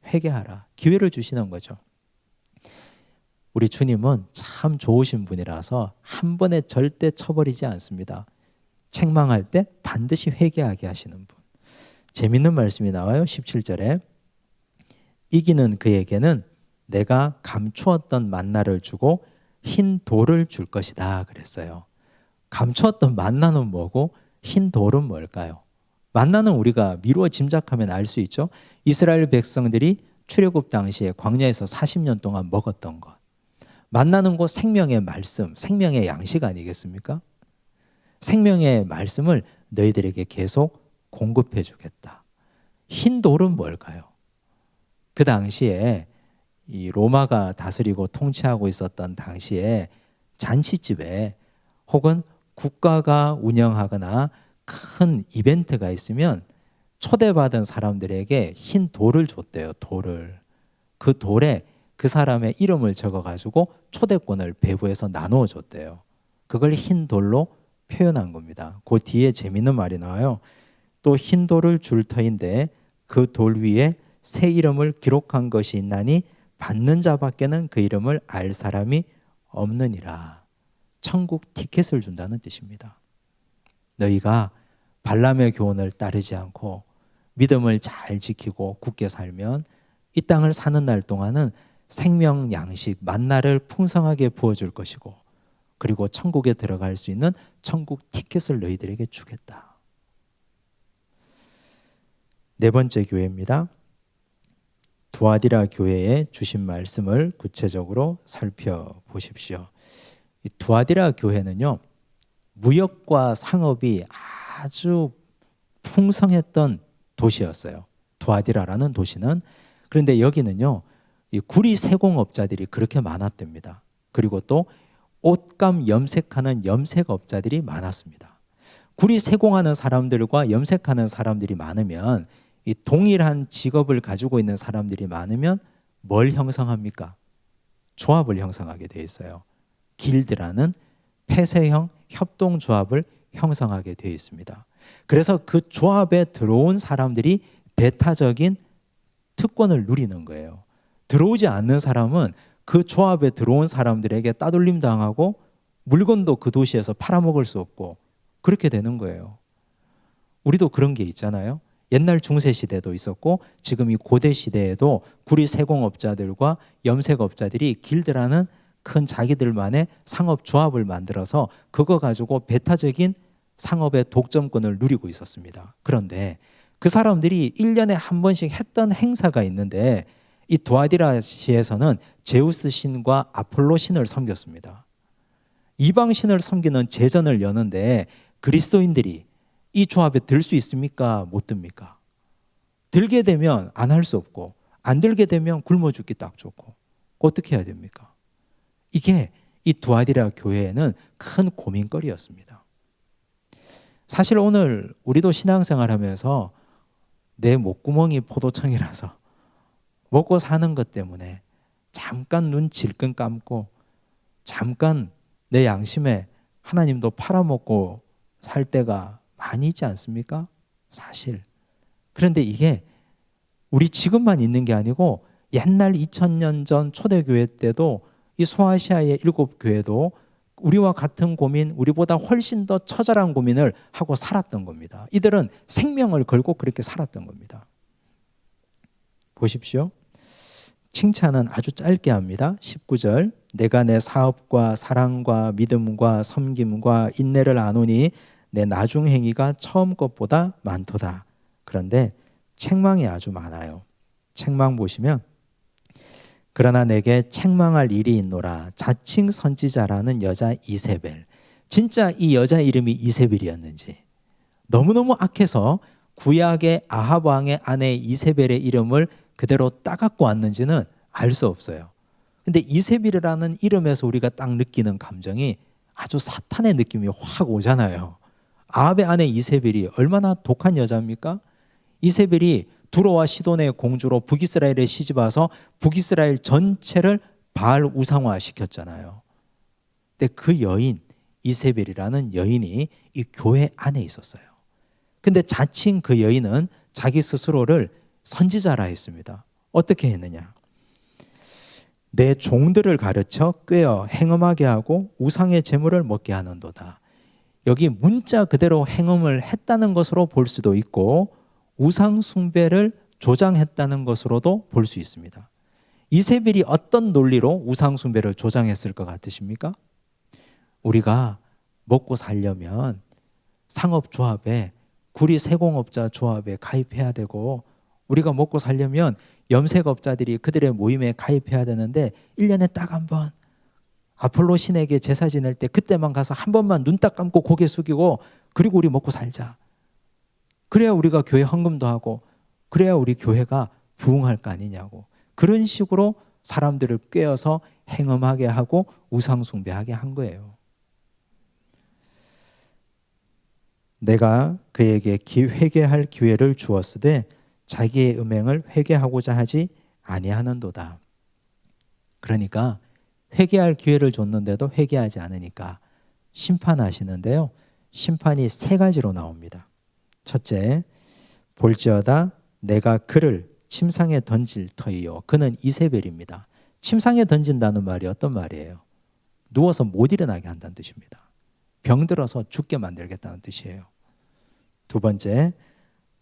회개하라. 기회를 주시는 거죠. 우리 주님은 참 좋으신 분이라서 한 번에 절대 쳐버리지 않습니다. 책망할 때 반드시 회개하게 하시는 분. 재밌는 말씀이 나와요. 17절에 이기는 그에게는 내가 감추었던 만나를 주고 흰 돌을 줄 것이다 그랬어요. 감추었던 만나는 뭐고 흰 돌은 뭘까요? 만나는 우리가 미루어 짐작하면 알 수 있죠. 이스라엘 백성들이 출애굽 당시에 광야에서 40년 동안 먹었던 것. 만나는 곧 생명의 말씀, 생명의 양식 아니겠습니까? 생명의 말씀을 너희들에게 계속 공급해 주겠다. 흰 돌은 뭘까요? 그 당시에 이 로마가 다스리고 통치하고 있었던 당시에 잔치집에 혹은 국가가 운영하거나 큰 이벤트가 있으면 초대받은 사람들에게 흰 돌을 줬대요. 돌을. 그 돌에 그 사람의 이름을 적어가지고 초대권을 배부해서 나누어 줬대요. 그걸 흰 돌로 표현한 겁니다. 그 뒤에 재밌는 말이 나와요. 또 흰 돌을 줄 터인데 그 돌 위에 새 이름을 기록한 것이 있나니 받는 자밖에는 그 이름을 알 사람이 없느니라. 천국 티켓을 준다는 뜻입니다. 너희가 발람의 교훈을 따르지 않고 믿음을 잘 지키고 굳게 살면 이 땅을 사는 날 동안은 생명 양식 만나를 풍성하게 부어줄 것이고 그리고 천국에 들어갈 수 있는 천국 티켓을 너희들에게 주겠다. 네 번째 교회입니다. 두아디라 교회에 주신 말씀을 구체적으로 살펴보십시오. 이 두아디라 교회는요, 무역과 상업이 아주 풍성했던 도시였어요. 두아디라라는 도시는. 그런데 여기는요, 이 구리 세공업자들이 그렇게 많았답니다. 그리고 또 옷감 염색하는 염색업자들이 많았습니다. 구리 세공하는 사람들과 염색하는 사람들이 많으면, 이 동일한 직업을 가지고 있는 사람들이 많으면 뭘 형성합니까? 조합을 형성하게 돼 있어요. 길드라는 폐쇄형 협동조합을 형성하게 되어 있습니다. 그래서 그 조합에 들어온 사람들이 배타적인 특권을 누리는 거예요. 들어오지 않는 사람은 그 조합에 들어온 사람들에게 따돌림 당하고 물건도 그 도시에서 팔아먹을 수 없고 그렇게 되는 거예요. 우리도 그런 게 있잖아요. 옛날 중세시대도 있었고 지금 이 고대시대에도 구리 세공업자들과 염색업자들이 길드라는 큰 자기들만의 상업조합을 만들어서 그거 가지고 배타적인 상업의 독점권을 누리고 있었습니다. 그런데 그 사람들이 1년에 한 번씩 했던 행사가 있는데 이 두아디라시에서는 제우스 신과 아폴로 신을 섬겼습니다. 이방 신을 섬기는 제전을 여는데 그리스도인들이 이 조합에 들 수 있습니까? 못 듭니까? 들게 되면 안 할 수 없고 안 들게 되면 굶어 죽기 딱 좋고 어떻게 해야 됩니까? 이게 이 두아디라 교회에는 큰 고민거리였습니다. 사실 오늘 우리도 신앙생활하면서 내 목구멍이 포도청이라서 먹고 사는 것 때문에 잠깐 눈 질끈 감고 잠깐 내 양심에 하나님도 팔아먹고 살 때가 많이 있지 않습니까? 사실. 그런데 이게 우리 지금만 있는 게 아니고 옛날 2000년 전 초대교회 때도 이 소아시아의 7교회도 우리와 같은 고민, 우리보다 훨씬 더 처절한 고민을 하고 살았던 겁니다. 이들은 생명을 걸고 그렇게 살았던 겁니다. 보십시오. 칭찬은 아주 짧게 합니다. 19절. 내가 내 사업과 사랑과 믿음과 섬김과 인내를 아노니 내 나중 행위가 처음 것보다 많도다. 그런데 책망이 아주 많아요. 책망 보시면 그러나 내게 책망할 일이 있노라. 자칭 선지자라는 여자 이세벨. 진짜 이 여자 이름이 이세벨이었는지 너무너무 악해서 구약의 아합 왕의 아내 이세벨의 이름을 그대로 따갖고 왔는지는 알 수 없어요. 근데 이세벨이라는 이름에서 우리가 딱 느끼는 감정이 아주 사탄의 느낌이 확 오잖아요. 아합의 아내 이세벨이 얼마나 독한 여자입니까? 이세벨이 두로와 시돈의 공주로 북이스라엘에 시집와서 북이스라엘 전체를 바알 우상화 시켰잖아요. 근데 그 여인 이세벨이라는 여인이 이 교회 안에 있었어요. 근데 자칭 그 여인은 자기 스스로를 선지자라 했습니다. 어떻게 했느냐? 내 종들을 가르쳐 꾀어 행음하게 하고 우상의 제물을 먹게 하는도다. 여기 문자 그대로 행음을 했다는 것으로 볼 수도 있고 우상 숭배를 조장했다는 것으로도 볼 수 있습니다. 이세벨이 어떤 논리로 우상 숭배를 조장했을 것 같으십니까? 우리가 먹고 살려면 상업조합에 구리 세공업자 조합에 가입해야 되고 우리가 먹고 살려면 염색업자들이 그들의 모임에 가입해야 되는데 1년에 딱 한 번 아폴로 신에게 제사 지낼 때 그때만 가서 한 번만 눈 딱 감고 고개 숙이고 그리고 우리 먹고 살자. 그래야 우리가 교회 헌금도 하고 그래야 우리 교회가 부흥할 거 아니냐고. 그런 식으로 사람들을 꿰어서 행음하게 하고 우상 숭배하게 한 거예요. 내가 그에게 회개할 기회를 주었으되 자기의 음행을 회개하고자 하지 아니하는도다. 그러니까 회개할 기회를 줬는데도 회개하지 않으니까 심판하시는데요. 심판이 3가지로 나옵니다. 첫째, 볼지어다 내가 그를 침상에 던질 터이요. 그는 이세벨입니다. 침상에 던진다는 말이 어떤 말이에요? 누워서 못 일어나게 한다는 뜻입니다. 병들어서 죽게 만들겠다는 뜻이에요. 2번째,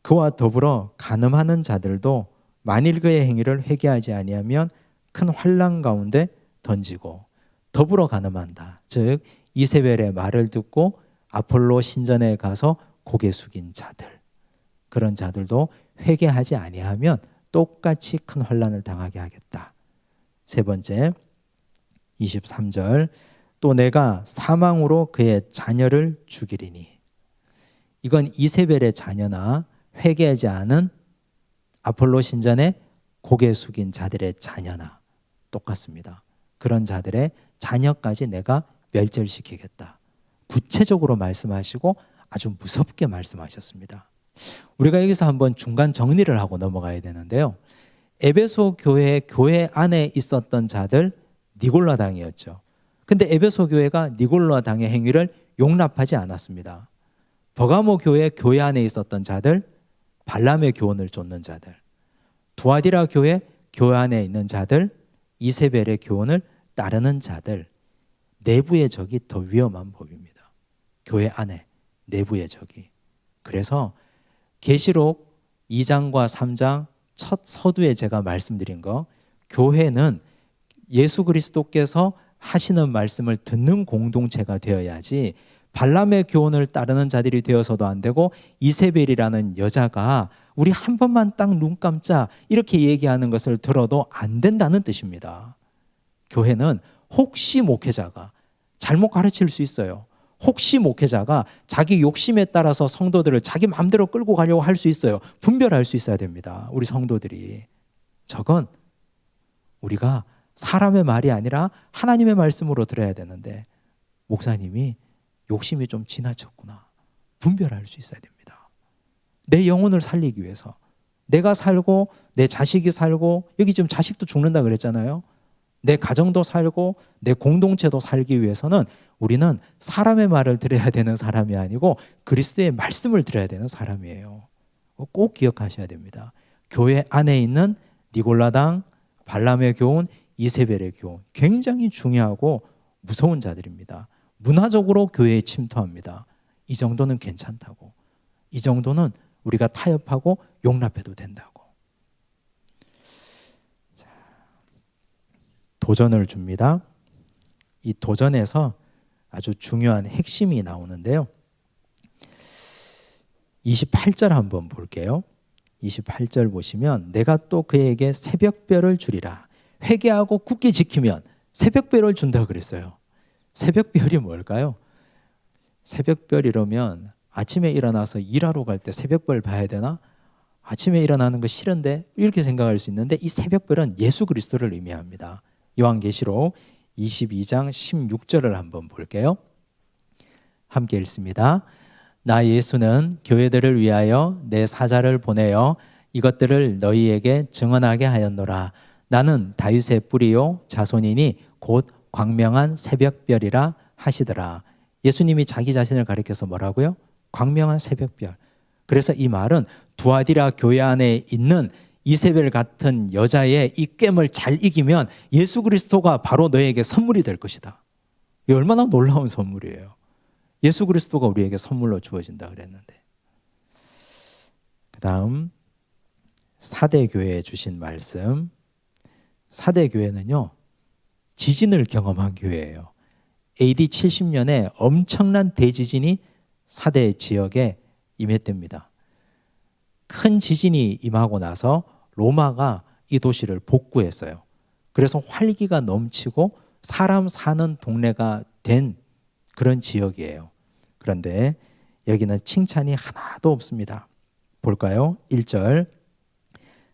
그와 더불어 간음하는 자들도 만일 그의 행위를 회개하지 아니하면 큰 환난 가운데 던지고 더불어 간음한다. 즉 이세벨의 말을 듣고 아폴로 신전에 가서 고개 숙인 자들, 그런 자들도 회개하지 아니하면 똑같이 큰 환난을 당하게 하겠다. 세 번째 23절 또 내가 사망으로 그의 자녀를 죽이리니. 이건 이세벨의 자녀나 회개하지 않은 아폴로 신전의 고개 숙인 자들의 자녀나 똑같습니다. 그런 자들의 자녀까지 내가 멸절시키겠다. 구체적으로 말씀하시고 아주 무섭게 말씀하셨습니다. 우리가 여기서 한번 중간 정리를 하고 넘어가야 되는데요. 에베소 교회 안에 있었던 자들 니골라당이었죠. 근데 에베소 교회가 니골라당의 행위를 용납하지 않았습니다. 버가모 교회 안에 있었던 자들 발람의 교훈을 쫓는 자들, 두아디라 교회 안에 있는 자들 이세벨의 교훈을 따르는 자들, 내부의 적이 더 위험한 법입니다. 교회 안에 내부의 적이. 그래서 계시록 2장과 3장 첫 서두에 제가 말씀드린 거, 교회는 예수 그리스도께서 하시는 말씀을 듣는 공동체가 되어야지 발람의 교훈을 따르는 자들이 되어서도 안 되고 이세벨이라는 여자가 우리 한 번만 딱 눈 감자 이렇게 얘기하는 것을 들어도 안 된다는 뜻입니다. 교회는 혹시 목회자가 잘못 가르칠 수 있어요. 혹시 목회자가 자기 욕심에 따라서 성도들을 자기 마음대로 끌고 가려고 할 수 있어요. 분별할 수 있어야 됩니다. 우리 성도들이. 저건 우리가 사람의 말이 아니라 하나님의 말씀으로 들어야 되는데 목사님이 욕심이 좀 지나쳤구나. 분별할 수 있어야 됩니다. 내 영혼을 살리기 위해서. 내가 살고 내 자식이 살고, 여기 지금 자식도 죽는다 그랬잖아요. 내 가정도 살고 내 공동체도 살기 위해서는 우리는 사람의 말을 들어야 되는 사람이 아니고 그리스도의 말씀을 들어야 되는 사람이에요. 꼭 기억하셔야 됩니다. 교회 안에 있는 니골라당, 발람의 교훈, 이세벨의 교훈 굉장히 중요하고 무서운 자들입니다. 문화적으로 교회에 침투합니다. 이 정도는 괜찮다고. 이 정도는 우리가 타협하고 용납해도 된다고. 자, 도전을 줍니다. 이 도전에서 아주 중요한 핵심이 나오는데요. 28절 한번 볼게요. 28절 보시면 내가 또 그에게 새벽별을 주리라. 회개하고 굳게 지키면 새벽별을 준다고 그랬어요. 새벽별이 뭘까요? 새벽별이라면 아침에 일어나서 일하러 갈 때 새벽별 봐야 되나? 아침에 일어나는 거 싫은데? 이렇게 생각할 수 있는데 이 새벽별은 예수 그리스도를 의미합니다. 요한계시록 22장 16절을 한번 볼게요. 함께 읽습니다. 나 예수는 교회들을 위하여 내 사자를 보내어 이것들을 너희에게 증언하게 하였노라. 나는 다윗의 뿌리요 자손이니 곧 광명한 새벽별이라 하시더라. 예수님이 자기 자신을 가리켜서 뭐라고요? 광명한 새벽별. 그래서 이 말은 두아디라 교회 안에 있는 이세벨 같은 여자의 이 깸을 잘 이기면 예수 그리스도가 바로 너에게 선물이 될 것이다. 이 얼마나 놀라운 선물이에요. 예수 그리스도가 우리에게 선물로 주어진다 그랬는데. 그 다음 사대교회에 주신 말씀. 사대교회는요 지진을 경험한 교회예요. AD 70년에 엄청난 대지진이 사대 지역에 임했답니다. 큰 지진이 임하고 나서 로마가 이 도시를 복구했어요. 그래서 활기가 넘치고 사람 사는 동네가 된 그런 지역이에요. 그런데 여기는 칭찬이 하나도 없습니다. 볼까요? 1절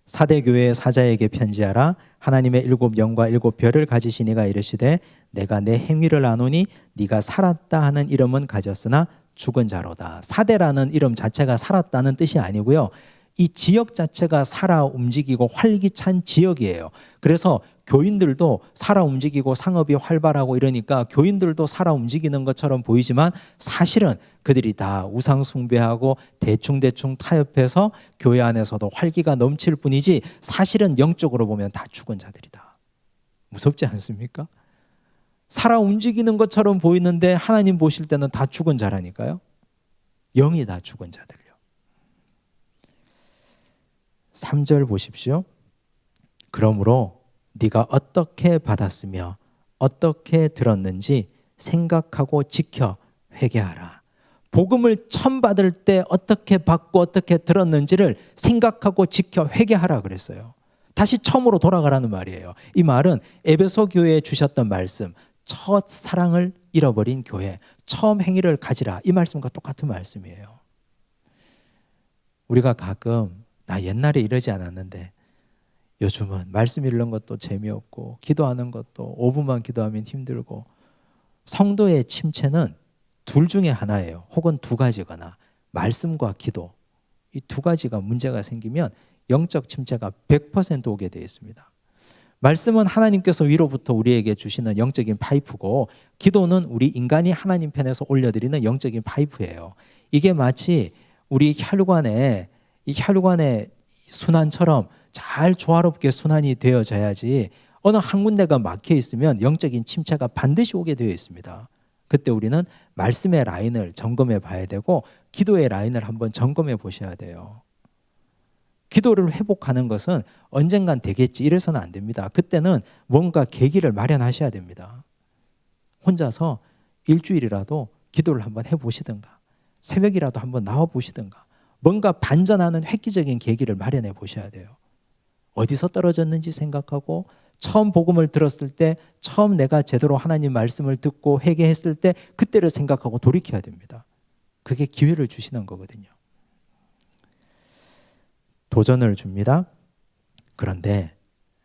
사대교회의 사자에게 편지하라. 하나님의 7영과 7별을 가지신 이가 이르시되 내가 내 행위를 아노니 네가 살았다 하는 이름은 가졌으나 죽은 자로다. 사대라는 이름 자체가 살았다는 뜻이 아니고요. 이 지역 자체가 살아 움직이고 활기찬 지역이에요. 그래서 교인들도 살아 움직이고 상업이 활발하고 이러니까 교인들도 살아 움직이는 것처럼 보이지만 사실은 그들이 다 우상 숭배하고 대충대충 타협해서 교회 안에서도 활기가 넘칠 뿐이지 사실은 영적으로 보면 다 죽은 자들이다. 무섭지 않습니까? 살아 움직이는 것처럼 보이는데 하나님 보실 때는 다 죽은 자라니까요. 영이 다 죽은 자들요. 3절 보십시오. 그러므로 네가 어떻게 받았으며 어떻게 들었는지 생각하고 지켜 회개하라. 복음을 처음 받을 때 어떻게 받고 어떻게 들었는지를 생각하고 지켜 회개하라 그랬어요. 다시 처음으로 돌아가라는 말이에요. 이 말은 에베소 교회에 주셨던 말씀, 첫 사랑을 잃어버린 교회, 처음 행위를 가지라, 이 말씀과 똑같은 말씀이에요. 우리가 가끔 나 옛날에 이러지 않았는데 요즘은 말씀 읽는 것도 재미없고 기도하는 것도 5분만 기도하면 힘들고, 성도의 침체는 둘 중에 하나예요. 혹은 두 가지거나 말씀과 기도, 이 두 가지가 문제가 생기면 영적 침체가 100% 오게 되어 있습니다. 말씀은 하나님께서 위로부터 우리에게 주시는 영적인 파이프고, 기도는 우리 인간이 하나님 편에서 올려드리는 영적인 파이프예요. 이게 마치 우리 혈관의 순환처럼 잘 조화롭게 순환이 되어져야지, 어느 한 군데가 막혀 있으면 영적인 침체가 반드시 오게 되어 있습니다. 그때 우리는 말씀의 라인을 점검해 봐야 되고 기도의 라인을 한번 점검해 보셔야 돼요. 기도를 회복하는 것은 언젠간 되겠지 이래서는 안 됩니다. 그때는 뭔가 계기를 마련하셔야 됩니다. 혼자서 일주일이라도 기도를 한번 해보시든가, 새벽이라도 한번 나와보시든가, 뭔가 반전하는 획기적인 계기를 마련해 보셔야 돼요. 어디서 떨어졌는지 생각하고, 처음 복음을 들었을 때, 처음 내가 제대로 하나님 말씀을 듣고 회개했을 때 그때를 생각하고 돌이켜야 됩니다. 그게 기회를 주시는 거거든요. 도전을 줍니다. 그런데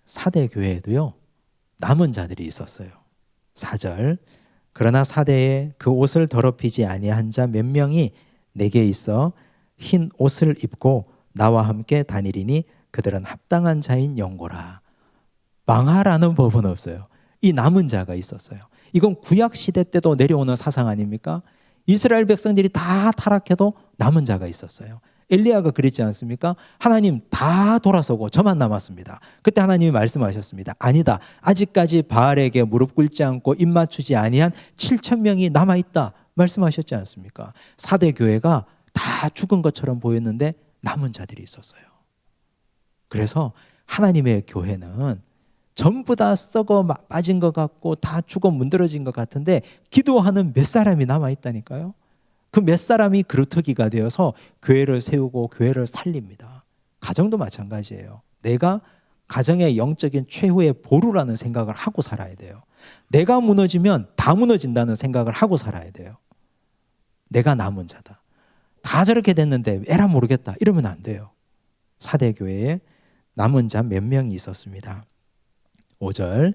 사대 교회에도요, 남은 자들이 있었어요. 4절, 그러나 사대에 그 옷을 더럽히지 아니한 자 몇 명이 내게 있어 흰 옷을 입고 나와 함께 다니리니 그들은 합당한 자인 영고라. 망하라는 법은 없어요. 이 남은 자가 있었어요. 이건 구약 시대 때도 내려오는 사상 아닙니까? 이스라엘 백성들이 다 타락해도 남은 자가 있었어요. 엘리야가 그랬지 않습니까? 하나님 다 돌아서고 저만 남았습니다. 그때 하나님이 말씀하셨습니다. 아니다, 아직까지 바알에게 무릎 꿇지 않고 입 맞추지 아니한 7,000명이 남아있다 말씀하셨지 않습니까? 사대 교회가 다 죽은 것처럼 보였는데 남은 자들이 있었어요. 그래서 하나님의 교회는 전부 다 썩어 빠진 것 같고 다 죽어 문드러진 것 같은데 기도하는 몇 사람이 남아있다니까요. 그 몇 사람이 그루터기가 되어서 교회를 세우고 교회를 살립니다. 가정도 마찬가지예요. 내가 가정의 영적인 최후의 보루라는 생각을 하고 살아야 돼요. 내가 무너지면 다 무너진다는 생각을 하고 살아야 돼요. 내가 남은 자다. 다 저렇게 됐는데 에라 모르겠다 이러면 안 돼요. 사대교회에 남은 자 몇 명이 있었습니다. 5절,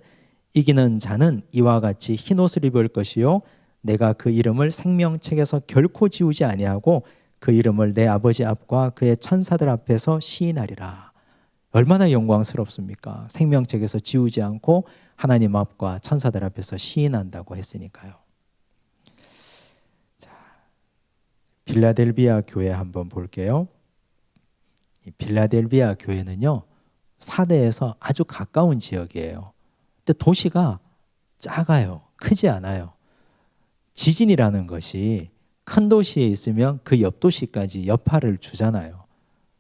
이기는 자는 이와 같이 흰옷을 입을 것이요 내가 그 이름을 생명책에서 결코 지우지 아니하고 그 이름을 내 아버지 앞과 그의 천사들 앞에서 시인하리라. 얼마나 영광스럽습니까? 생명책에서 지우지 않고 하나님 앞과 천사들 앞에서 시인한다고 했으니까요. 자, 빌라델비아 교회 한번 볼게요. 이 빌라델비아 교회는요, 사대에서 아주 가까운 지역이에요. 근데 도시가 작아요. 크지 않아요. 지진이라는 것이 큰 도시에 있으면 그 옆 도시까지 여파를 주잖아요.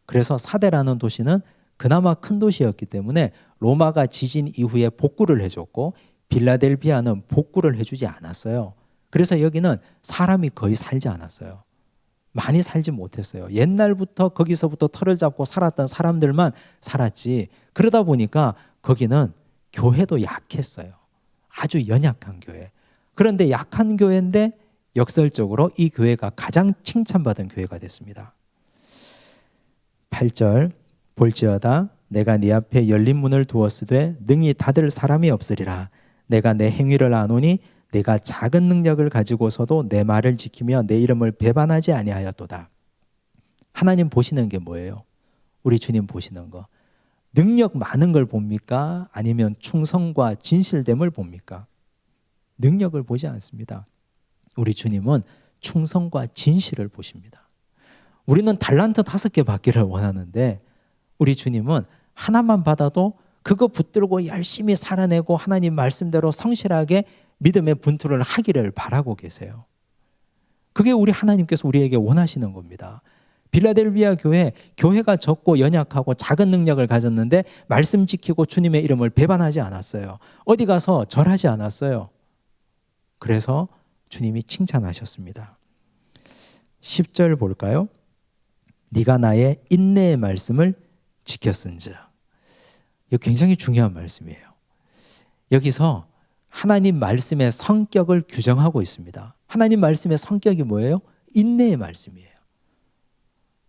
그래서 사대라는 도시는 그나마 큰 도시였기 때문에 로마가 지진 이후에 복구를 해줬고 빌라델비아는 복구를 해주지 않았어요. 그래서 여기는 사람이 거의 살지 않았어요. 많이 살지 못했어요. 옛날부터 거기서부터 털을 잡고 살았던 사람들만 살았지. 그러다 보니까 거기는 교회도 약했어요. 아주 연약한 교회. 그런데 약한 교회인데 역설적으로 이 교회가 가장 칭찬받은 교회가 됐습니다. 8절, 볼지어다 내가 네 앞에 열린 문을 두었으되 능히 닫을 사람이 없으리라. 내가 내 행위를 아노니 내가 작은 능력을 가지고서도 내 말을 지키며 내 이름을 배반하지 아니하였도다. 하나님 보시는 게 뭐예요? 우리 주님 보시는 거. 능력 많은 걸 봅니까? 아니면 충성과 진실됨을 봅니까? 능력을 보지 않습니다. 우리 주님은 충성과 진실을 보십니다. 우리는 달란트 5개 받기를 원하는데 우리 주님은 하나만 받아도 그거 붙들고 열심히 살아내고 하나님 말씀대로 성실하게 믿음의 분투를 하기를 바라고 계세요. 그게 우리 하나님께서 우리에게 원하시는 겁니다. 빌라델비아 교회가 적고 연약하고 작은 능력을 가졌는데 말씀 지키고 주님의 이름을 배반하지 않았어요. 어디 가서 절하지 않았어요. 그래서 주님이 칭찬하셨습니다. 10절 볼까요? 네가 나의 인내의 말씀을 지켰은즉. 이거 굉장히 중요한 말씀이에요. 여기서 하나님 말씀의 성격을 규정하고 있습니다. 하나님 말씀의 성격이 뭐예요? 인내의 말씀이에요.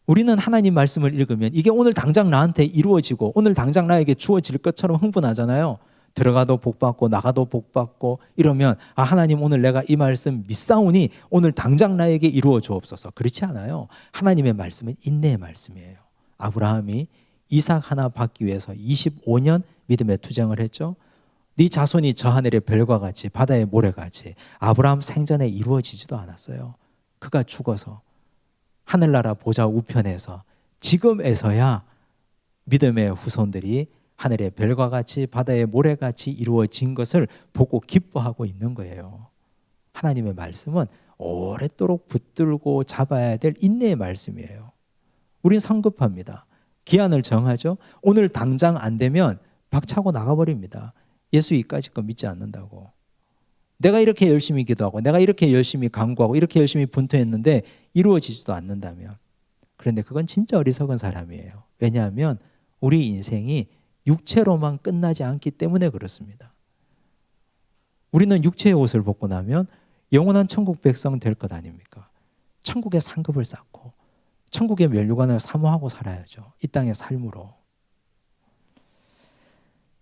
우리는 하나님 말씀을 읽으면 이게 오늘 당장 나한테 이루어지고 오늘 당장 나에게 주어질 것처럼 흥분하잖아요. 들어가도 복받고 나가도 복받고 이러면 하나님 오늘 내가 이 말씀 믿사오니 오늘 당장 나에게 이루어 주옵소서. 그렇지 않아요. 하나님의 말씀은 인내의 말씀이에요. 아브라함이 이삭 하나 받기 위해서 25년 믿음의 투쟁을 했죠. 네 자손이 저 하늘의 별과 같이 바다의 모래같이. 아브라함 생전에 이루어지지도 않았어요. 그가 죽어서 하늘나라 보좌 우편에서 지금에서야 믿음의 후손들이 하늘의 별과 같이 바다의 모래같이 이루어진 것을 보고 기뻐하고 있는 거예요. 하나님의 말씀은 오랫도록 붙들고 잡아야 될 인내의 말씀이에요. 우린 성급합니다. 기한을 정하죠. 오늘 당장 안 되면 박차고 나가버립니다. 예수 이까짓 거 믿지 않는다고. 내가 이렇게 열심히 기도하고 내가 이렇게 열심히 간구하고 이렇게 열심히 분투했는데 이루어지지도 않는다면, 그런데 그건 진짜 어리석은 사람이에요. 왜냐하면 우리 인생이 육체로만 끝나지 않기 때문에 그렇습니다. 우리는 육체의 옷을 벗고 나면 영원한 천국 백성 될 것 아닙니까? 천국의 상급을 쌓고 천국의 면류관을 사모하고 살아야죠. 이 땅의 삶으로.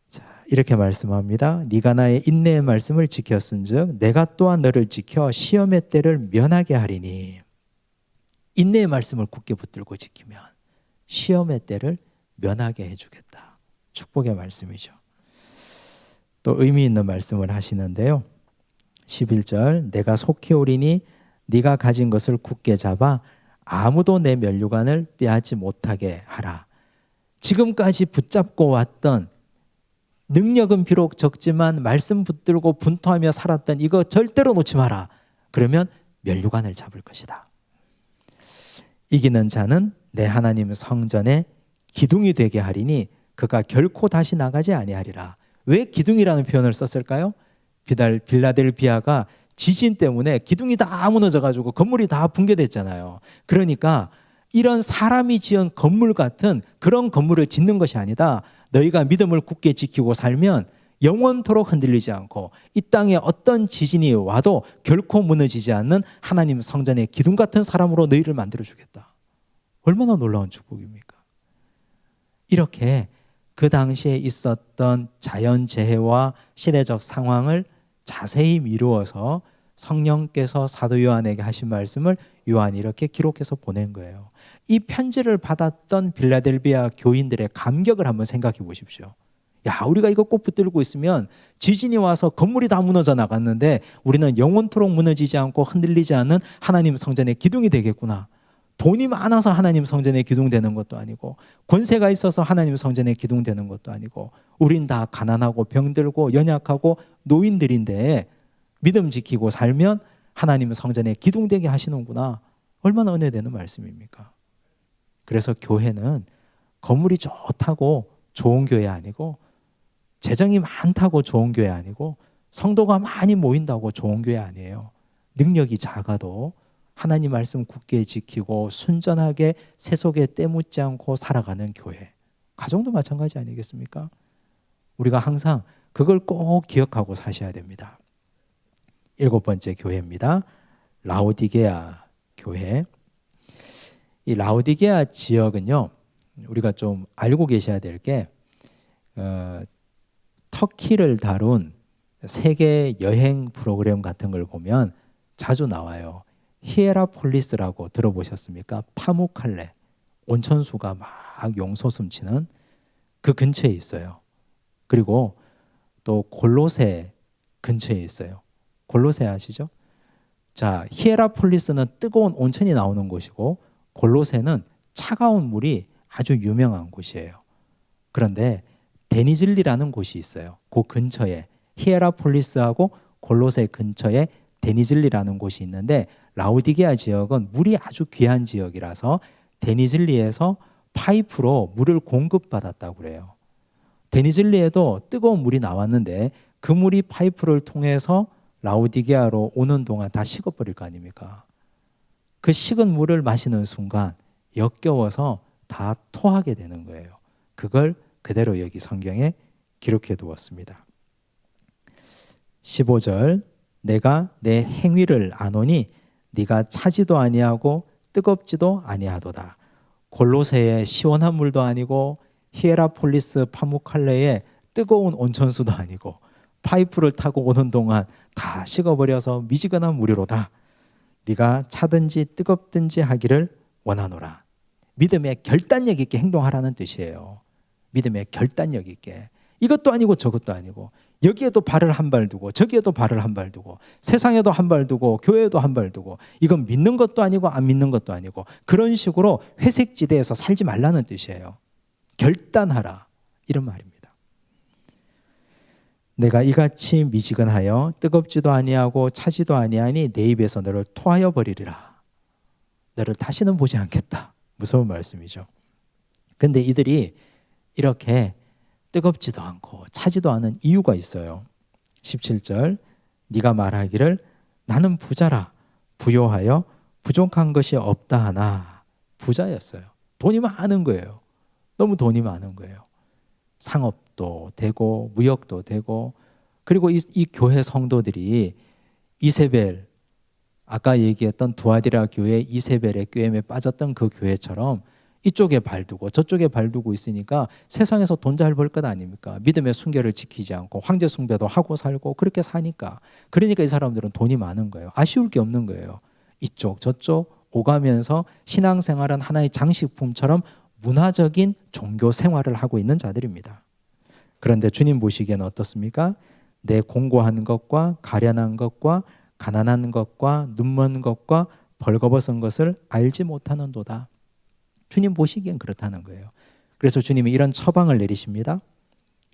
자, 이렇게 말씀합니다. 네가 나의 인내의 말씀을 지켰은즉 내가 또한 너를 지켜 시험의 때를 면하게 하리니. 인내의 말씀을 굳게 붙들고 지키면 시험의 때를 면하게 해주겠다. 축복의 말씀이죠. 또 의미 있는 말씀을 하시는데요. 11절 내가 속히 오리니 네가 가진 것을 굳게 잡아 아무도 내 면류관을 빼앗지 못하게 하라. 지금까지 붙잡고 왔던 능력은 비록 적지만 말씀 붙들고 분투하며 살았던 이거 절대로 놓지 마라. 그러면 면류관을 잡을 것이다. 이기는 자는 내 하나님 성전에 기둥이 되게 하리니 그가 결코 다시 나가지 아니하리라. 왜 기둥이라는 표현을 썼을까요? 빌라델비아가 지진 때문에 기둥이 다 무너져가지고 건물이 다 붕괴됐잖아요. 그러니까 이런 사람이 지은 건물 같은 그런 건물을 짓는 것이 아니다. 너희가 믿음을 굳게 지키고 살면 영원토록 흔들리지 않고 이 땅에 어떤 지진이 와도 결코 무너지지 않는 하나님 성전의 기둥 같은 사람으로 너희를 만들어주겠다. 얼마나 놀라운 축복입니까? 이렇게 그 당시에 있었던 자연재해와 시대적 상황을 자세히 미루어서 성령께서 사도 요한에게 하신 말씀을 요한이 이렇게 기록해서 보낸 거예요. 이 편지를 받았던 빌라델비아 교인들의 감격을 한번 생각해 보십시오. 야, 우리가 이거 꼭 붙들고 있으면 지진이 와서 건물이 다 무너져 나갔는데 우리는 영원토록 무너지지 않고 흔들리지 않는 하나님 성전의 기둥이 되겠구나. 돈이 많아서 하나님 성전에 기둥되는 것도 아니고 권세가 있어서 하나님 성전에 기둥되는 것도 아니고 우린 다 가난하고 병들고 연약하고 노인들인데 믿음 지키고 살면 하나님 성전에 기둥되게 하시는구나. 얼마나 은혜되는 말씀입니까? 그래서 교회는 건물이 좋다고 좋은 교회 아니고 재정이 많다고 좋은 교회 아니고 성도가 많이 모인다고 좋은 교회 아니에요. 능력이 작아도 하나님 말씀 굳게 지키고 순전하게 세속에 때묻지 않고 살아가는 교회. 가정도 마찬가지 아니겠습니까? 우리가 항상 그걸 꼭 기억하고 사셔야 됩니다. 7번째 교회입니다. 라오디게아 교회. 이 라오디게아 지역은요, 우리가 좀 알고 계셔야 될 게 터키를 다룬 세계 여행 프로그램 같은 걸 보면 자주 나와요. 히에라폴리스라고 들어보셨습니까? 파무칼레, 온천수가 막 용솟음치는 그 근처에 있어요. 그리고 또 골로새 근처에 있어요. 골로새 아시죠? 자, 히에라폴리스는 뜨거운 온천이 나오는 곳이고 골로새는 차가운 물이 아주 유명한 곳이에요. 그런데 데니즐리라는 곳이 있어요. 그 근처에 히에라폴리스하고 골로새 근처에 데니즐리라는 곳이 있는데 라오디게아 지역은 물이 아주 귀한 지역이라서 데니즐리에서 파이프로 물을 공급받았다고 그래요. 데니즐리에도 뜨거운 물이 나왔는데 그 물이 파이프를 통해서 라오디게아로 오는 동안 다 식어버릴 거 아닙니까? 그 식은 물을 마시는 순간 역겨워서 다 토하게 되는 거예요. 그걸 그대로 여기 성경에 기록해 두었습니다. 15절 내가 내 행위를 아노니 네가 차지도 아니하고 뜨겁지도 아니하도다. 골로새의 시원한 물도 아니고 히에라폴리스 파무칼레의 뜨거운 온천수도 아니고 파이프를 타고 오는 동안 다 식어버려서 미지근한 물이로다. 네가 차든지 뜨겁든지 하기를 원하노라. 믿음의 결단력 있게 행동하라는 뜻이에요. 믿음의 결단력 있게. 이것도 아니고 저것도 아니고 여기에도 발을 한 발 두고 저기에도 발을 한 발 두고 세상에도 한 발 두고 교회에도 한 발 두고 이건 믿는 것도 아니고 안 믿는 것도 아니고 그런 식으로 회색지대에서 살지 말라는 뜻이에요. 결단하라 이런 말입니다. 내가 이같이 미지근하여 뜨겁지도 아니하고 차지도 아니하니 내 입에서 너를 토하여 버리리라. 너를 다시는 보지 않겠다. 무서운 말씀이죠. 근데 이들이 이렇게 뜨겁지도 않고 차지도 않은 이유가 있어요. 17절 네가 말하기를 나는 부자라 부요하여 부족한 것이 없다 하나. 부자였어요. 돈이 많은 거예요. 너무 돈이 많은 거예요. 상업도 되고 무역도 되고 그리고 이 교회 성도들이 이세벨 아까 얘기했던 두아디라 교회 이세벨의 꾀임에 빠졌던 그 교회처럼 이쪽에 발두고 저쪽에 발두고 있으니까 세상에서 돈 잘 벌 것 아닙니까? 믿음의 순결을 지키지 않고 황제 숭배도 하고 살고 그렇게 사니까 그러니까 이 사람들은 돈이 많은 거예요. 아쉬울 게 없는 거예요. 이쪽 저쪽 오가면서 신앙생활은 하나의 장식품처럼 문화적인 종교 생활을 하고 있는 자들입니다. 그런데 주님 보시기에는 어떻습니까? 내 공고한 것과 가련한 것과 가난한 것과 눈먼 것과 벌거벗은 것을 알지 못하는도다. 주님 보시기엔 그렇다는 거예요. 그래서 주님이 이런 처방을 내리십니다.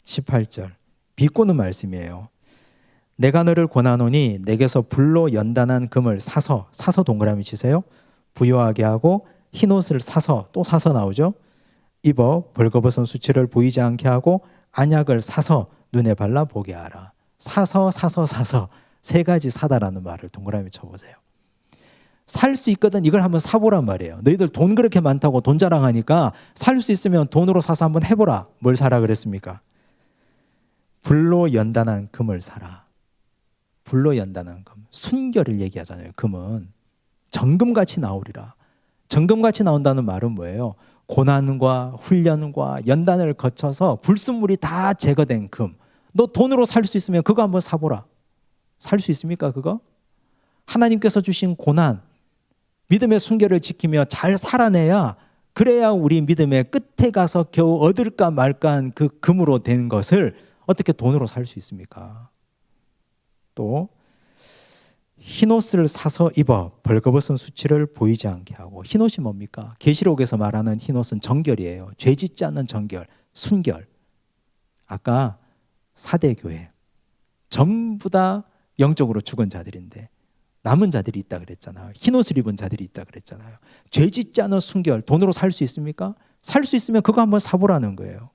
18절 비꼬는 말씀이에요. 내가 너를 권하노니 내게서 불로 연단한 금을 사서 동그라미 치세요. 부요하게 하고 흰옷을 사서 또 사서 나오죠. 입어 벌거벗은 수치를 보이지 않게 하고 안약을 사서 눈에 발라 보게 하라. 사서 세 가지 사다라는 말을 동그라미 쳐보세요. 살 수 있거든 이걸 한번 사보란 말이에요. 너희들 돈 그렇게 많다고 돈 자랑하니까 살 수 있으면 돈으로 사서 한번 해보라. 뭘 사라 그랬습니까? 불로 연단한 금을 사라. 불로 연단한 금. 순결을 얘기하잖아요. 금은 정금같이 나오리라. 정금같이 나온다는 말은 뭐예요? 고난과 훈련과 연단을 거쳐서 불순물이 다 제거된 금. 너 돈으로 살 수 있으면 그거 한번 사보라. 살 수 있습니까 그거? 하나님께서 주신 고난, 믿음의 순결을 지키며 잘 살아내야 그래야 우리 믿음의 끝에 가서 겨우 얻을까 말까한 그 금으로 된 것을 어떻게 돈으로 살 수 있습니까? 또 흰옷을 사서 입어 벌거벗은 수치를 보이지 않게 하고 흰옷이 뭡니까? 계시록에서 말하는 흰옷은 정결이에요. 죄 짓지 않는 정결, 순결. 아까 사대교회 전부 다 영적으로 죽은 자들인데 남은 자들이 있다 그랬잖아요. 흰옷을 입은 자들이 있다 그랬잖아요. 죄 짓지 않은 순결 돈으로 살 수 있습니까? 살 수 있으면 그거 한번 사보라는 거예요.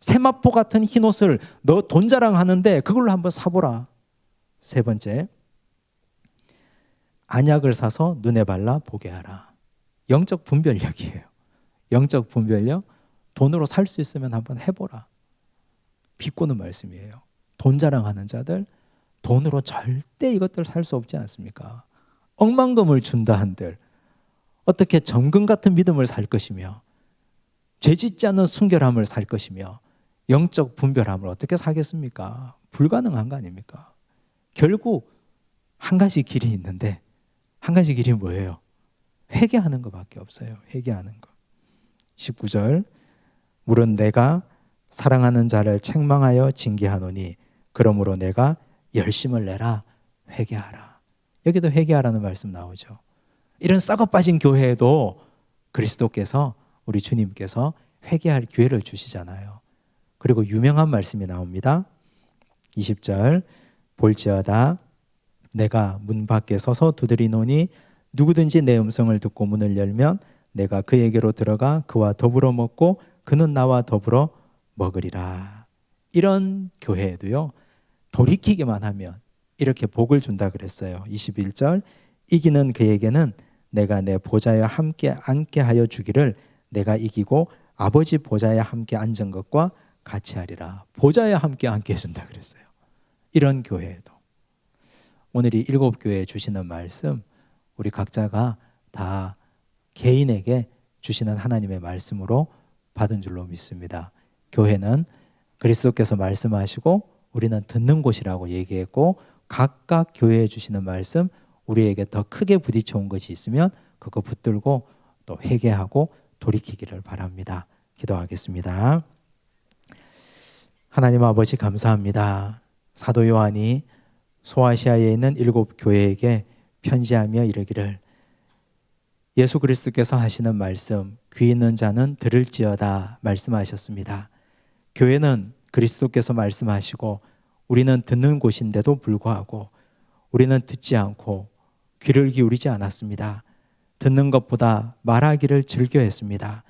세마포 같은 흰옷을 너 돈 자랑하는데 그걸로 한번 사보라. 세 번째 안약을 사서 눈에 발라 보게 하라. 영적 분별력이에요. 영적 분별력 돈으로 살 수 있으면 한번 해보라. 비꼬는 말씀이에요. 돈 자랑하는 자들 돈으로 절대 이것들 살 수 없지 않습니까? 억만금을 준다 한들 어떻게 정금 같은 믿음을 살 것이며 죄 짓지 않는 순결함을 살 것이며 영적 분별함을 어떻게 사겠습니까? 불가능한 거 아닙니까? 결국 한 가지 길이 있는데 한 가지 길이 뭐예요? 회개하는 것밖에 없어요. 회개하는 것. 19절 물은 내가 사랑하는 자를 책망하여 징계하노니 그러므로 내가 열심을 내라. 회개하라. 여기도 회개하라는 말씀 나오죠. 이런 썩어 빠진 교회에도 그리스도께서 우리 주님께서 회개할 기회를 주시잖아요. 그리고 유명한 말씀이 나옵니다. 20절 볼지어다 내가 문 밖에 서서 두드리노니 누구든지 내 음성을 듣고 문을 열면 내가 그에게로 들어가 그와 더불어 먹고 그는 나와 더불어 먹으리라. 이런 교회에도요. 돌이키기만 하면 이렇게 복을 준다 그랬어요. 21절 이기는 그에게는 내가 내 보좌에 함께 앉게 하여 주기를 내가 이기고 아버지 보좌에 함께 앉은 것과 같이 하리라. 보좌에 함께 앉게 해준다 그랬어요. 이런 교회에도. 오늘 이 7교회에 주시는 말씀, 우리 각자가 다 개인에게 주시는 하나님의 말씀으로 받은 줄로 믿습니다. 교회는 그리스도께서 말씀하시고 우리는 듣는 곳이라고 얘기했고, 각각 교회에 주시는 말씀, 우리에게 더 크게 부딪혀 온 것이 있으면 그거 붙들고 또 회개하고 돌이키기를 바랍니다. 기도하겠습니다. 하나님 아버지 감사합니다. 사도 요한이 소아시아에 있는 7교회에게 편지하며 이르기를, 예수 그리스도께서 하시는 말씀 귀 있는 자는 들을지어다 말씀하셨습니다. 교회는 그리스도께서 말씀하시고 우리는 듣는 곳인데도 불구하고 우리는 듣지 않고 귀를 기울이지 않았습니다. 듣는 것보다 말하기를 즐겨했습니다.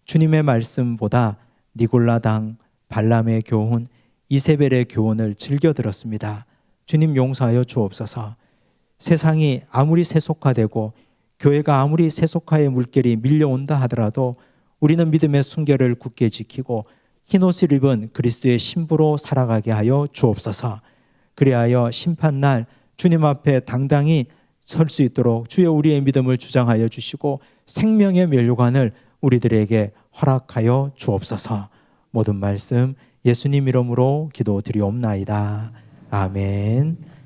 주님의 말씀보다 니골라당, 발람의 교훈, 이세벨의 교훈을 즐겨 들었습니다. 주님 용서하여 주옵소서. 세상이 아무리 세속화되고 교회가 아무리 세속화의 물결이 밀려온다 하더라도 우리는 믿음의 순결을 굳게 지키고 흰옷을 입은 그리스도의 신부로 살아가게 하여 주옵소서. 그리하여 심판날 주님 앞에 당당히 설 수 있도록 주여 우리의 믿음을 주장하여 주시고 생명의 면류관을 우리들에게 허락하여 주옵소서. 모든 말씀 예수님 이름으로 기도드리옵나이다. 아멘.